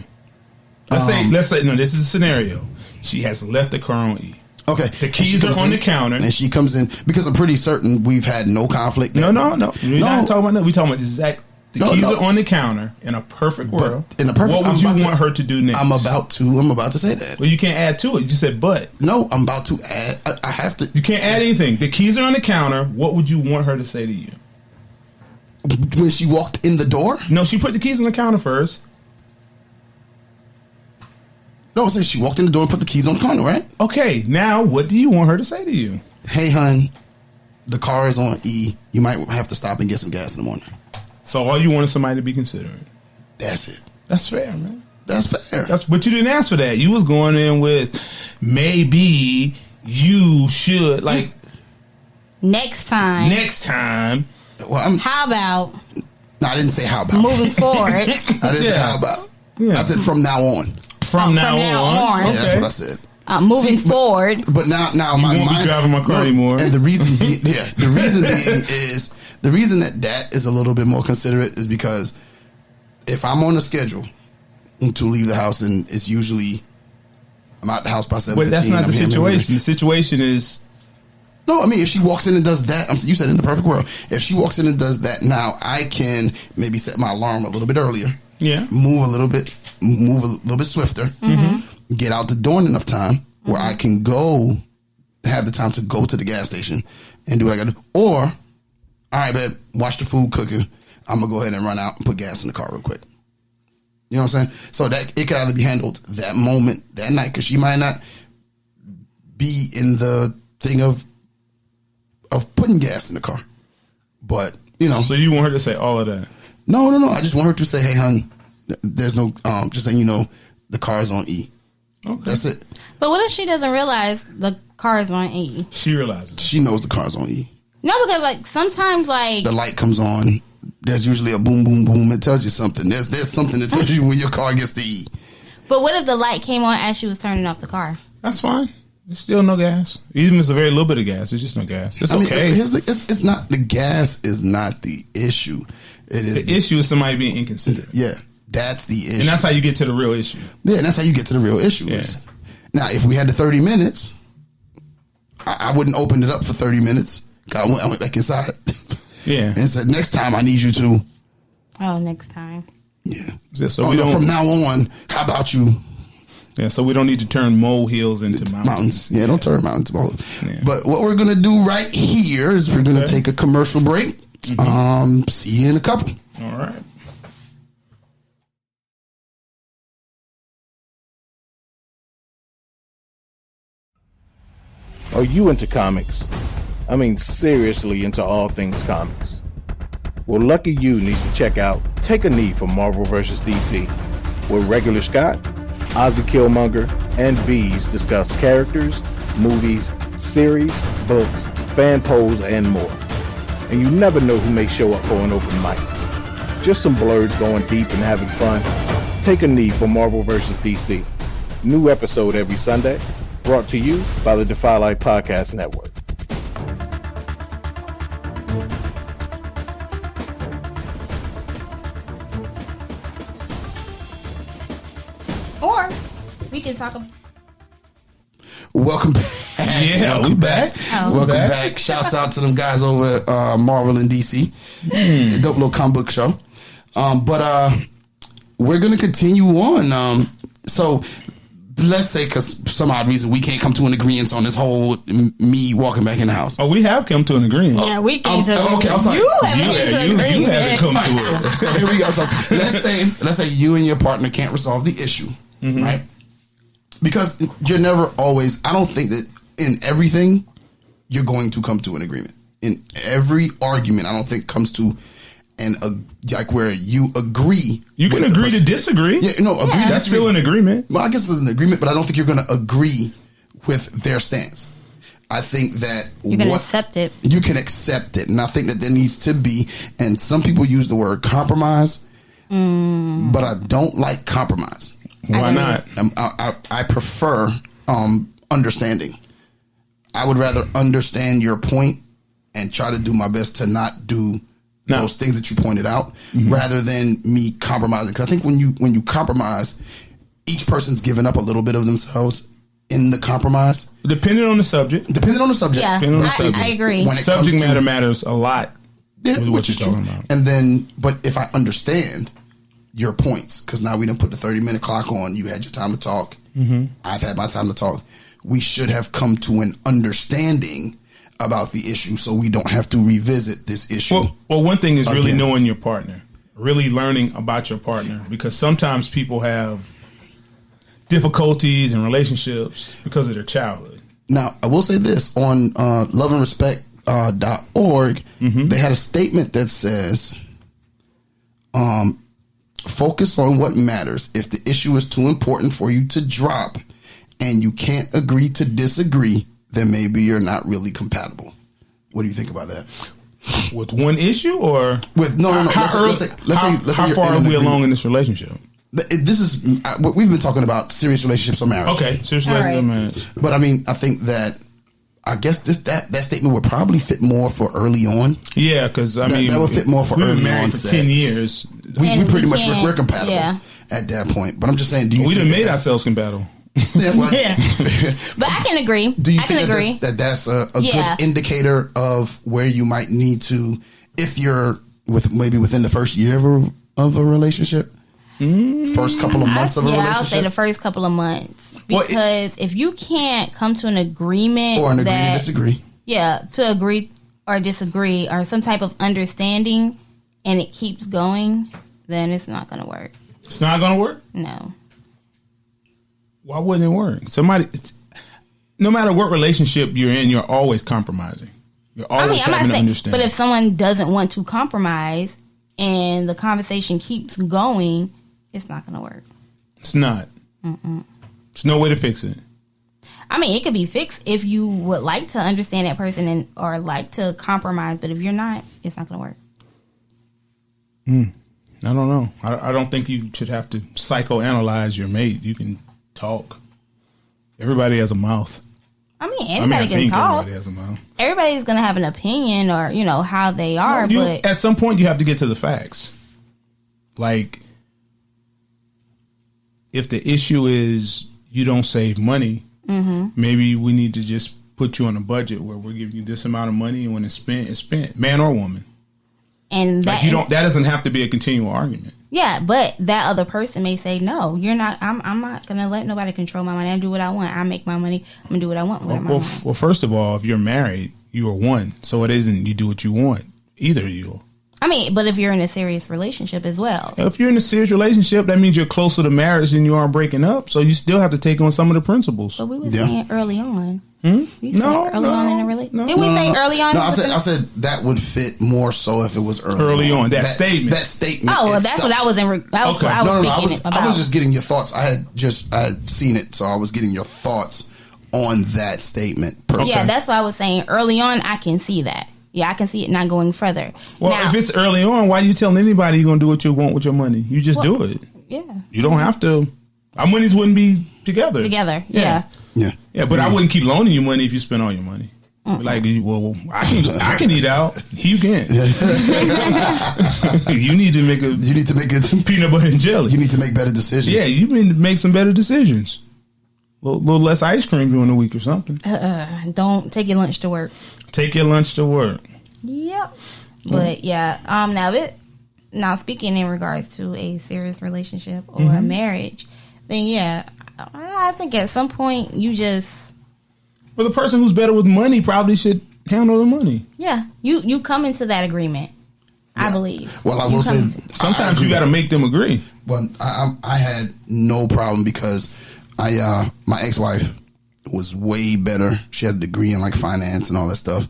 B: Let's say no, this is a scenario. She has left the car on E.
D: Okay.
B: The keys are on the counter.
D: And she comes in, because I'm pretty certain we've had no conflict.
B: No. We're not talking about that. We're talking about exact. The keys are on the counter in a perfect world. What would you want her to do next?
D: I'm about to say that.
B: Well, you can't add to it. You just said but.
D: No, I'm about to add. I have to.
B: You can't add anything. The keys are on the counter. What would you want her to say to you?
D: When she walked in the door?
B: No, she put the keys on the counter first.
D: No, I said she walked in the door and put the keys on the counter, right?
B: Okay, now what do you want her to say to you?
D: Hey, hun, the car is on E. You might have to stop and get some gas in the morning.
B: So all you want is somebody to be considerate.
D: That's it.
B: That's fair, man.
D: That's fair.
B: But you didn't ask for that. You was going in with maybe you should, like,
C: Next time.
D: Well,
C: How about?
D: No, I didn't say how about.
C: Moving forward.
D: I didn't say how about.
B: Yeah.
D: I said from now on.
B: From now on.
D: Yeah,
B: Okay.
D: that's what I said.
C: Moving forward.
D: But now
B: You
D: my
B: won't
D: mind
B: be driving my car anymore.
D: And the reason being is the reason that is a little bit more considerate is because if I'm on a schedule to leave the house, and it's usually I'm out the house by 7:15.
B: But that's not the situation. The situation is.
D: No, I mean, if she walks in and does that, you said in the perfect world, if she walks in and does that now, I can maybe set my alarm a little bit earlier.
B: Yeah.
D: Move a little bit swifter. Mm-hmm. Get out the door in enough time where I can have the time to go to the gas station and do what I got to do. Or, all right, babe, watch the food cooking. I'm going to go ahead and run out and put gas in the car real quick. You know what I'm saying? So that it could either be handled that moment, that night, because she might not be in the thing of putting gas in the car. But,
B: So you want her to say all of that?
D: No. I just want her to say, hey, hun, there's no, just saying, the car is on E.
B: Okay.
D: That's it.
C: But what if she doesn't realize the car is on E?
B: She realizes.
D: She knows the car's on E.
C: No, because sometimes
D: the light comes on. There's usually a boom, boom, boom. It tells you something. There's something that tells you when your car gets to E.
C: But what if the light came on as she was turning off the car?
B: That's fine. There's still no gas. Even if it's a very little bit of gas, it's just no gas. It's okay.
D: It's not the gas is not the issue. It is
B: the issue is somebody being inconsiderate.
D: Yeah, that's the issue.
B: And that's how you get to the real issue.
D: Yeah, and that's how you get to the real issue.
B: Yeah.
D: Now, if we had the 30 minutes, I wouldn't open it up for 30 minutes. I went back inside.
B: Yeah.
D: And said, next time I need you to.
C: Oh, next time.
D: Yeah.
B: So
D: from now on, how about you?
B: Yeah, so we don't need to turn molehills into mountains.
D: Yeah, don't turn mountains into molehills.
B: Yeah.
D: But what we're going to do right here is we're going to take a commercial break. Mm-hmm. See you in a couple.
B: All right.
E: Are you into comics? I mean, seriously into all things comics? Well, lucky you needs to check out Take a Knee for Marvel vs. DC, where Regular Scott, Ozzy Killmonger, and V's discuss characters, movies, series, books, fan polls, and more. And you never know who may show up for an open mic. Just some blurs going deep and having fun. Take a Knee for Marvel vs. DC. New episode every Sunday. Brought to you by the Defy Life Podcast Network.
C: Or we can talk about...
D: Welcome back.
B: Yeah,
D: welcome back.
C: Oh.
D: Welcome back. Shouts out to them guys over at Marvel and DC. Dope little comic book show. But we're going to continue on. So let's say because for some odd reason we can't come to an agreement on this whole me walking back in the house.
B: Oh, we have come to an agreement.
C: Yeah, we came to an agreement.
D: Okay, I'm sorry.
C: You haven't come to an agreement.
B: You haven't come to it.
D: So here we go. So let's say you and your partner can't resolve the issue, right? Because you're never always. I don't think that in everything you're going to come to an agreement. In every argument, I don't think comes to like where you agree.
B: You can agree to disagree.
D: Yeah, no, agree.
C: Yeah.
B: That's still an agreement.
D: Well, I guess it's an agreement, but I don't think you're going to agree with their stance. I think that
C: you can accept it.
D: You can accept it, and I think that there needs to be. And some people use the word compromise, but I don't like compromise.
B: Why not?
D: I prefer understanding. I would rather understand your point and try to do my best to not do those things that you pointed out, rather than me compromising. Because I think when you compromise, each person's giving up a little bit of themselves in the compromise.
B: Depending on the subject.
C: Yeah, I agree.
D: When it
B: Subject
D: comes
B: matter matters a lot.
D: Yeah,
B: with
D: which
B: what
D: is
B: you're
D: true.
B: talking about.
D: And then, but if I understand your points, because now we didn't put the 30-minute clock on, you had your time to talk. I've had my time to talk. We should have come to an understanding about the issue, so we don't have to revisit this issue.
B: Well, one thing is really
D: again.
B: knowing your partner, really learning about your partner, because sometimes people have difficulties in relationships because of their childhood.
D: Now, I will say this on loveandrespect.org, they had a statement that says, focus on what matters. If the issue is too important for you to drop and you can't agree to disagree, then maybe you're not really compatible. What do you think about that?
B: With one issue, or
D: with no?
B: How far are we along in this relationship?
D: This is we've been talking about serious relationships or marriage.
B: Okay, serious relationships or marriage.
D: But I mean, I think that that statement would probably fit more for early on.
B: Yeah, because I mean,
D: that would fit more for early on.
B: We've been married for 10 years.
D: We pretty much we're compatible at that point. But I'm just saying,
B: we done made ourselves compatible.
D: Yeah, well,
C: but I can agree.
D: Do you think that's a good indicator of where you might need to, if you're within the first year of a relationship, first couple of months of a relationship?
C: I'll say the first couple of months, because if you can't come to an agreement
D: or agree to disagree,
C: to agree or disagree or some type of understanding, and it keeps going, then it's not going to work.
B: It's not going to work?
C: No.
B: Why wouldn't it work? No matter what relationship you're in, you're always compromising. You're always having to understand.
C: But if someone doesn't want to compromise and the conversation keeps going, it's not going to work.
B: It's not. There's no way to fix it.
C: I mean, it could be fixed if you would like to understand that person or like to compromise. But if you're not, it's not going to work.
B: I don't know. I don't think you should have to psychoanalyze your mate. You can talk. Everybody has a mouth.
C: I mean, anybody can talk.
B: Everybody has a mouth.
C: Everybody's going to have an opinion or, how they are. But
B: at some point, you have to get to the facts. Like, if the issue is you don't save money, maybe we need to just put you on a budget where we're giving you this amount of money, and when it's spent, man or woman.
C: And that
B: that doesn't have to be a continual argument.
C: Yeah, but that other person may say, "No, you're not. I'm not going to let nobody control my money. I do what I want. I make my money. I'm going to do what I want with my money."
B: Well, first of all, if you're married, you are one, so it isn't you do what you want. Either of you.
C: I mean, but if you're in a serious relationship as well.
B: If you're in a serious relationship, that means you're closer to marriage than you are breaking up. So you still have to take on some of the principles.
C: But we were saying early on.
B: No,
C: early on in a relationship. Didn't we say early on?
D: No, I said that would fit more so if it was early
B: on. That statement.
C: Oh, well, that's what I was in. That was
B: Okay.
C: what I was speaking about.
D: I was just getting your thoughts. I had seen it, so I was getting your thoughts on that statement.
C: Yeah, that's what I was saying. Early on, I can see that. Yeah, I can see it not going further.
B: Well, now, if it's early on, why are you telling anybody you're going to do what you want with your money? You just do it.
C: Yeah.
B: You don't have to. Our monies wouldn't be together.
C: Yeah.
B: But I wouldn't keep loaning you money if you spend all your money. Like, well, I can eat out. You can't. You need to make a peanut butter and jelly.
D: You need to make better decisions.
B: Yeah, you need to make some better decisions. A little less ice cream during the week or something.
C: Don't take your lunch to work.
B: Take your lunch to work.
C: Yep. But yeah, now speaking in regards to a serious relationship or a marriage, then yeah, I think at some point you just.
B: Well, the person who's better with money probably should handle the money.
C: Yeah, you come into that agreement. Yeah. I believe.
D: Well, I will say
B: sometimes you got to make them agree.
D: Well, I had no problem because my ex-wife was way better. She had a degree in like finance and all that stuff,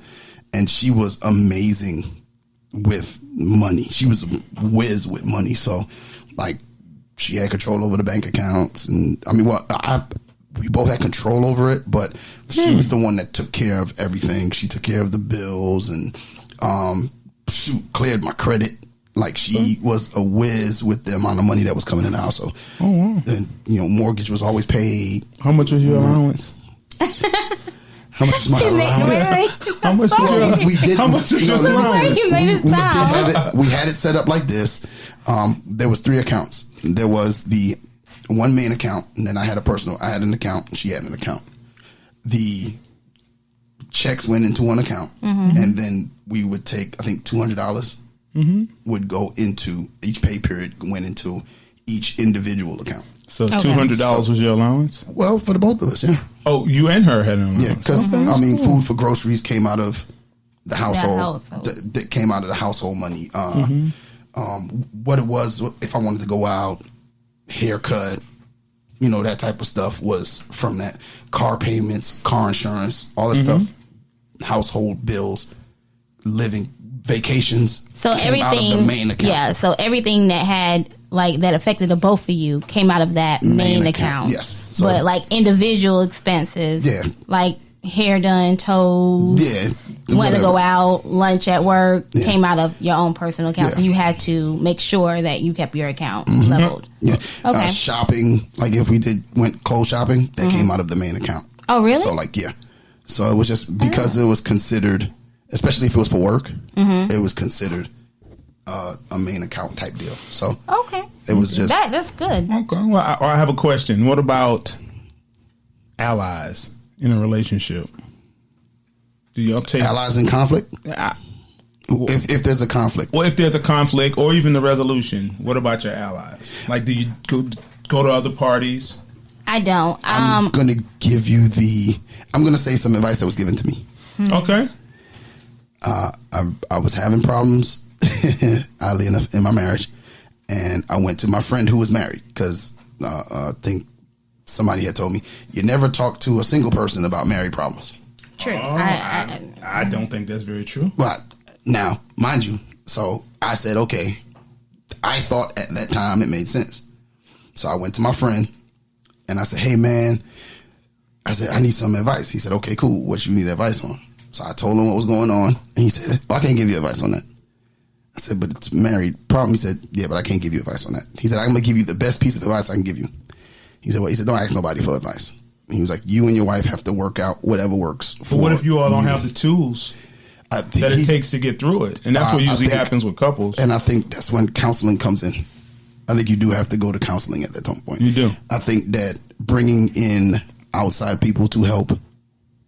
D: and she was amazing with money. She was a whiz with money. So, like, she had control over the bank accounts, and I mean, we both had control over it, but she was the one that took care of everything. She took care of the bills and cleared my credit. Like, she was a whiz with the amount of money that was coming in the house. So, and mortgage was always paid.
B: How much was your allowance?
D: How much was my allowance?
B: How much was your allowance?
D: We did.
B: How much was your allowance?
D: We had it set up like this. There was 3 accounts. There was the one main account, and then I had an account, and she had an account. The checks went into one account, and then we would take, I think, $200 would go into each pay period, went into each individual account.
B: So $200 was your allowance?
D: Well, for the both of us, yeah.
B: Oh, you and her had an allowance.
D: Yeah, because I mean, food for groceries came out of the household. That came out of the household money. What it was, if I wanted to go out, haircut, that type of stuff was from that. Car payments, car insurance, all that stuff, household bills, living, vacations.
C: So everything
D: out of the main account.
C: Yeah, so everything that had that affected the both of you came out of that main account.
D: Yes. So,
C: but like individual expenses, like hair done, toes, want to go out, lunch at work, came out of your own personal account. So you had to make sure that you kept your account leveled.
D: Yeah.
C: Okay.
D: Shopping, like if we went clothes shopping, that came out of the main account.
C: Oh, really?
D: So so it was just because it was considered, especially if it was for work, it was considered a main account type deal. So it was just
C: that's good.
B: Okay. Well, I have a question. What about allies in a relationship? Do you uptake
D: allies in conflict? If there's a conflict.
B: Well, if there's a conflict or even the resolution, what about your allies? Like, do you go to other parties?
C: I don't.
D: I'm going to give you I'm going to say some advice that was given to me.
B: Okay.
D: I was having problems, oddly enough, in my marriage, and I went to my friend who was married because I think somebody had told me you never talk to a single person about married problems.
C: True.
B: I don't think that's very true.
D: But now, mind you, so I said, okay, I thought at that time it made sense. So I went to my friend and I said, hey, man, I need some advice. He said, okay, cool. What you need advice on? So I told him what was going on. And he said, I can't give you advice on that. I said, but it's married problem. He said, yeah, but I can't give you advice on that. He said, I'm going to give you the best piece of advice I can give you. He said, well, he said, don't ask nobody for advice. And he was like, you and your wife have to work out whatever works for
B: But what if you all don't have the tools that it takes to get through it? And that's what usually happens with couples.
D: And I think that's when counseling comes in. I think you do have to go to counseling at that point.
B: You do.
D: I think that bringing in outside people to help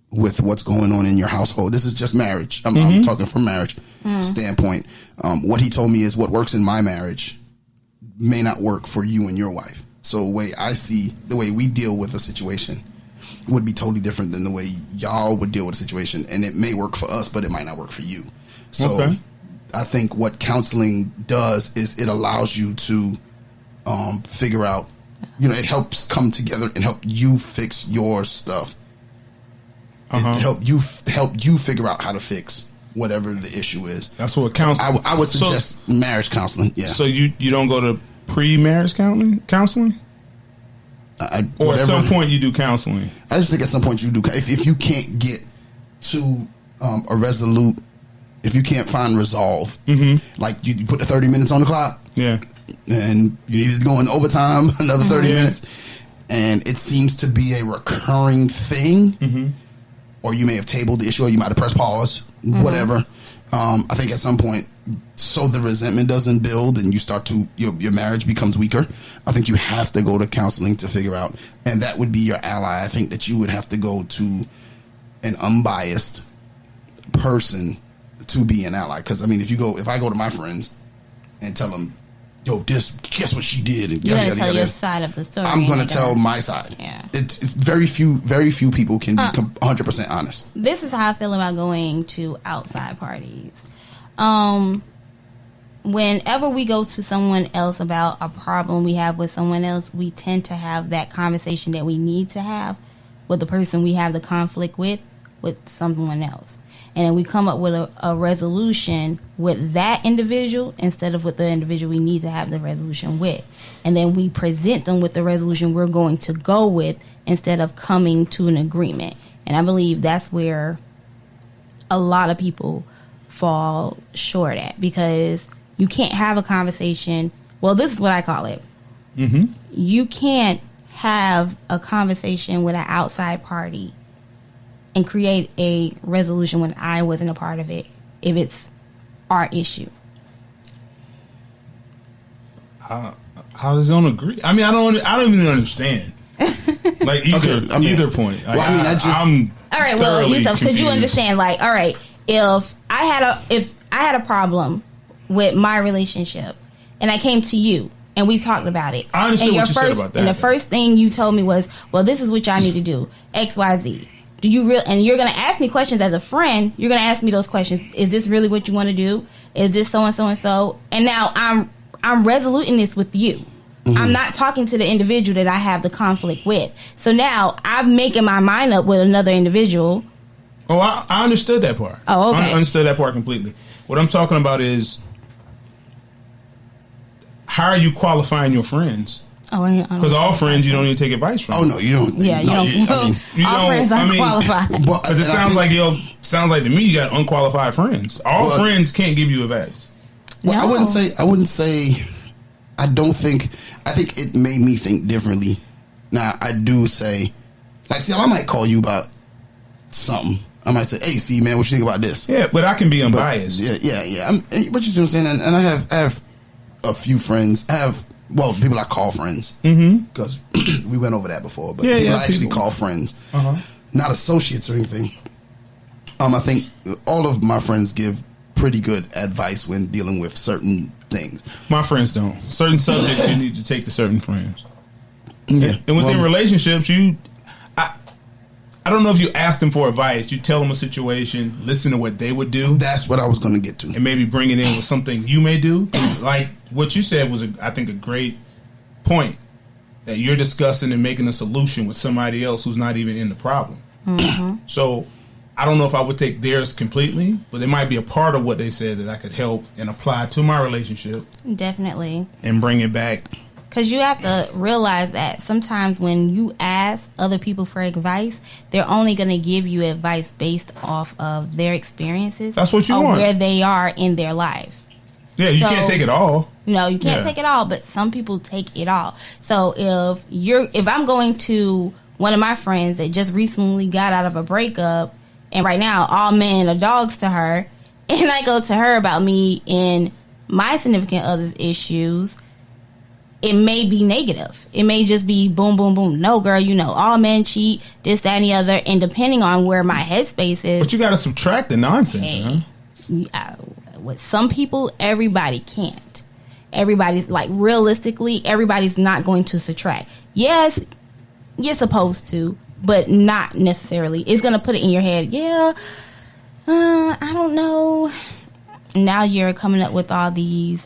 D: with what's going on in your household. This is just marriage. I'm talking from marriage standpoint. What he told me is what works in my marriage may not work for you and your wife. So the way I see the way we deal with a situation would be totally different than the way y'all would deal with a situation. And it may work for us, but it might not work for you. So I think what counseling does is it allows you to figure out, it helps come together and help you fix your stuff. To help you figure out how to fix whatever the issue is.
B: That's what counseling.
D: I would suggest marriage counseling. Yeah.
B: So you don't go to pre-marriage counseling? Or at some point you do counseling?
D: I just think at some point you do. If you can't get to a resolute, if you can't find resolve, like you put the 30 minutes on the clock, and you need to go in overtime another 30 minutes, and it seems to be a recurring thing. Or you may have tabled the issue, or you might have pressed pause, whatever. I think at some point, so the resentment doesn't build and you start to, your marriage becomes weaker, I think you have to go to counseling to figure out, and that would be your ally. I think that you would have to go to an unbiased person to be an ally. Because, if I go to my friends and tell them, yo, guess what she did? And
C: you're going to tell your side of the story.
D: I'm going to tell my side.
C: Yeah.
D: It's very few people can be 100% honest.
C: This is how I feel about going to outside parties. Whenever we go to someone else about a problem we have with someone else, we tend to have that conversation that we need to have with the person we have the conflict with someone else. And then we come up with a resolution with that individual instead of with the individual we need to have the resolution with. And then we present them with the resolution we're going to go with instead of coming to an agreement. And I believe that's where a lot of people fall short at, because you can't have a conversation. Well, this is what I call it. You can't have a conversation with an outside party and create a resolution when I wasn't a part of it if it's our issue.
B: How does one agree? I don't even understand. Like either point. Like, I'm
C: all right. Well, Yusuf, so you understand? Like, all right, if I had a problem with my relationship and I came to you and we talked about it,
B: I understand what you said about that.
C: And the first thing you told me was, well, this is what y'all need to do, X, Y, Z. Do you really? And you're going to ask me questions as a friend. You're going to ask me those questions. Is this really what you want to do? Is this so and so and so? And now I'm resoluting this with you. I'm not talking to the individual that I have the conflict with. So now I'm making my mind up with another individual.
B: Oh, I understood that part.
C: Oh, okay.
B: I understood that part completely. What I'm talking about is, how are you qualifying your friends? Because all friends you don't need to take advice from.
D: Oh no, you don't.
C: Yeah, you don't. All friends aren't qualified.
B: Because it sounds like to me you got unqualified friends. All friends can't give you advice.
D: Well, no. I wouldn't say. I think it made me think differently. Now I do say, I might call you about something. I might say, hey, see, man, what you think about this?
B: Yeah, but I can be unbiased.
D: Yeah. But you see what I'm saying? And I have a few friends. People I call friends, because we went over that before. But people I actually call friends, not associates or anything. I think all of my friends give pretty good advice when dealing with certain things.
B: My friends don't. Certain subjects you need to take to certain friends.
D: Yeah,
B: and within relationships, I don't know if you ask them for advice. You tell them a situation, listen to what they would do.
D: That's what I was going to get to.
B: And maybe bring it in with something you may do. Like what you said was, I think, a great point, that you're discussing and making a solution with somebody else who's not even in the problem. So I don't know if I would take theirs completely, but it might be a part of what they said that I could help and apply to my relationship.
C: Definitely.
B: And bring it back.
C: Because you have to realize that sometimes when you ask other people for advice, they're only going to give you advice based off of their experiences.
B: That's what you want.
C: Where they are in their life.
B: Yeah, you can't take it all.
C: No, you can't take it all, but some people take it all. So if I'm going to one of my friends that just recently got out of a breakup, and right now all men are dogs to her, and I go to her about me and my significant other's issues, it may be negative. It may just be boom, boom, boom. No, girl, all men cheat, this, that, and the other. And depending on where my headspace is.
B: But you got to subtract the nonsense, huh?
C: With some people, everybody can't. Everybody's realistically, everybody's not going to subtract. Yes, you're supposed to, but not necessarily. It's going to put it in your head. Yeah, I don't know. Now you're coming up with all these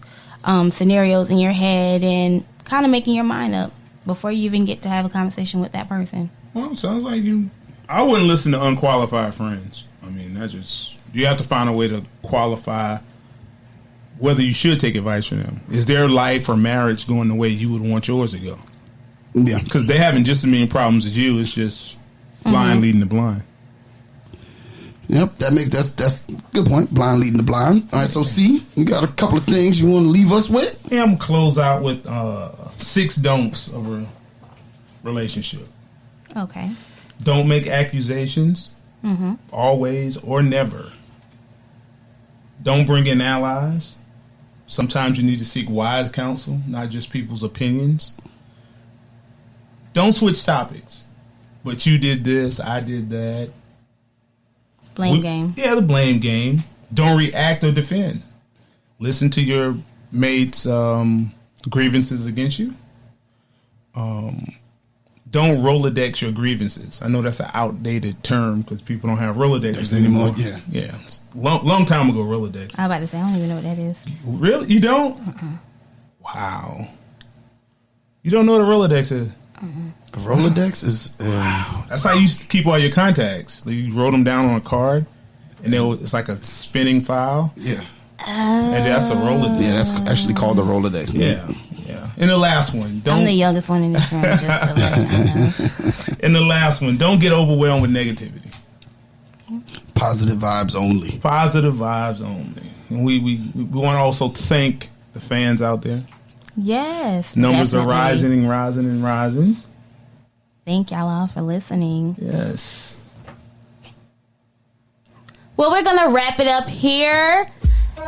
C: scenarios in your head and kind of making your mind up before you even get to have a conversation with that person.
B: Well, it sounds like I wouldn't listen to unqualified friends. I mean, you have to find a way to qualify whether you should take advice from them. Is their life or marriage going the way you would want yours to go?
D: Yeah.
B: Because they having just as many problems as you. It's just blind leading the blind.
D: Yep, that's a good point. Blind leading the blind. All right, so C, you got a couple of things you want to leave us with?
B: Yeah, I'm going to close out with 6 don'ts of a relationship.
C: Okay.
B: Don't make accusations, always or never. Don't bring in allies. Sometimes you need to seek wise counsel, not just people's opinions. Don't switch topics. But you did this, I did that.
C: Blame game.
B: Yeah, the blame game. Don't react or defend. Listen to your mate's grievances against you. Don't Rolodex your grievances. I know that's an outdated term because people don't have Rolodexes anymore. Yeah. Long time ago, Rolodex.
C: I was about to say, I don't even know what that is.
B: Really? You don't? Wow. You don't know what a Rolodex is?
D: A Rolodex is...
B: Wow. That's how you used to keep all your contacts. You wrote them down on a card, and it's like a spinning file.
D: Yeah.
B: And that's a Rolodex.
D: Yeah, that's actually called a Rolodex.
B: Yeah. And the last one,
C: I'm the youngest one in this room. Just to let you know.
B: And the last one, don't get overwhelmed with negativity.
C: Okay.
D: Positive vibes only.
B: Positive vibes only. And we want to also thank the fans out there.
C: Yes.
B: Numbers
C: definitely.
B: are rising and rising.
C: Thank y'all all for listening.
B: Yes.
C: Well, we're going to wrap it up here.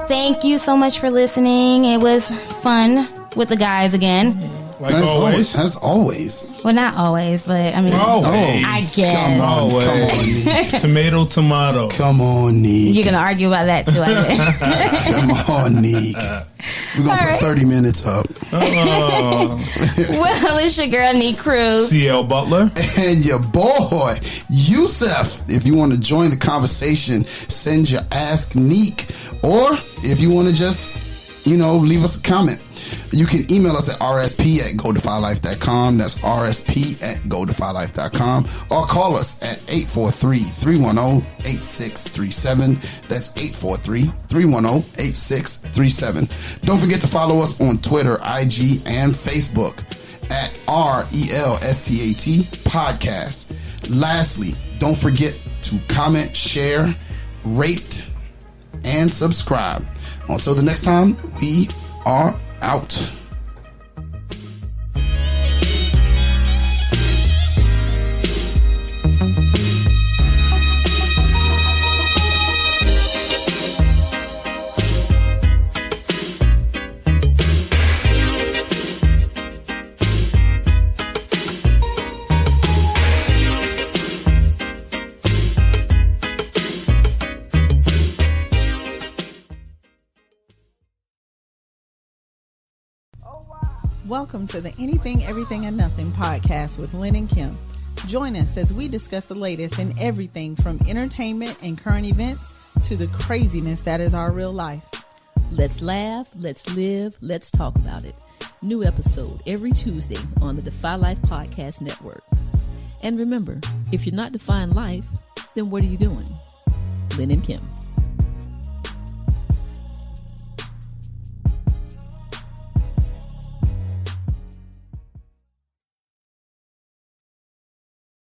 C: Thank you so much for listening. It was fun with the guys again.
B: Like always.
D: As always.
C: Well, not always, but I mean,
B: Always.
C: I guess.
B: Always. Tomato.
D: Come on, Nique.
C: You're going to argue about that too, I think.
D: Come on, Nique. We're going to put 30 minutes up.
C: Well, it's your girl, Nique Cruz.
B: CL Butler.
D: And your boy, Yusuf. If you want to join the conversation, send your Ask Nique. Or if you want to just, leave us a comment. You can email us at rsp@godefylife.com. That's rsp@godefylife.com. Or call us at 843-310-8637. That's 843-310-8637. Don't forget to follow us on Twitter, IG, and Facebook at RELSTAT Podcast. Lastly, don't forget to comment, share, rate, and subscribe. Until the next time, we are out.
F: Welcome to the Anything, Everything, and Nothing podcast with Lynn and Kim. Join us as we discuss the latest in everything from entertainment and current events to the craziness that is our real life.
G: Let's laugh, let's live, let's talk about it. New episode every Tuesday on the Defy Life Podcast Network. And remember, if you're not defying life, then what are you doing? Lynn and Kim.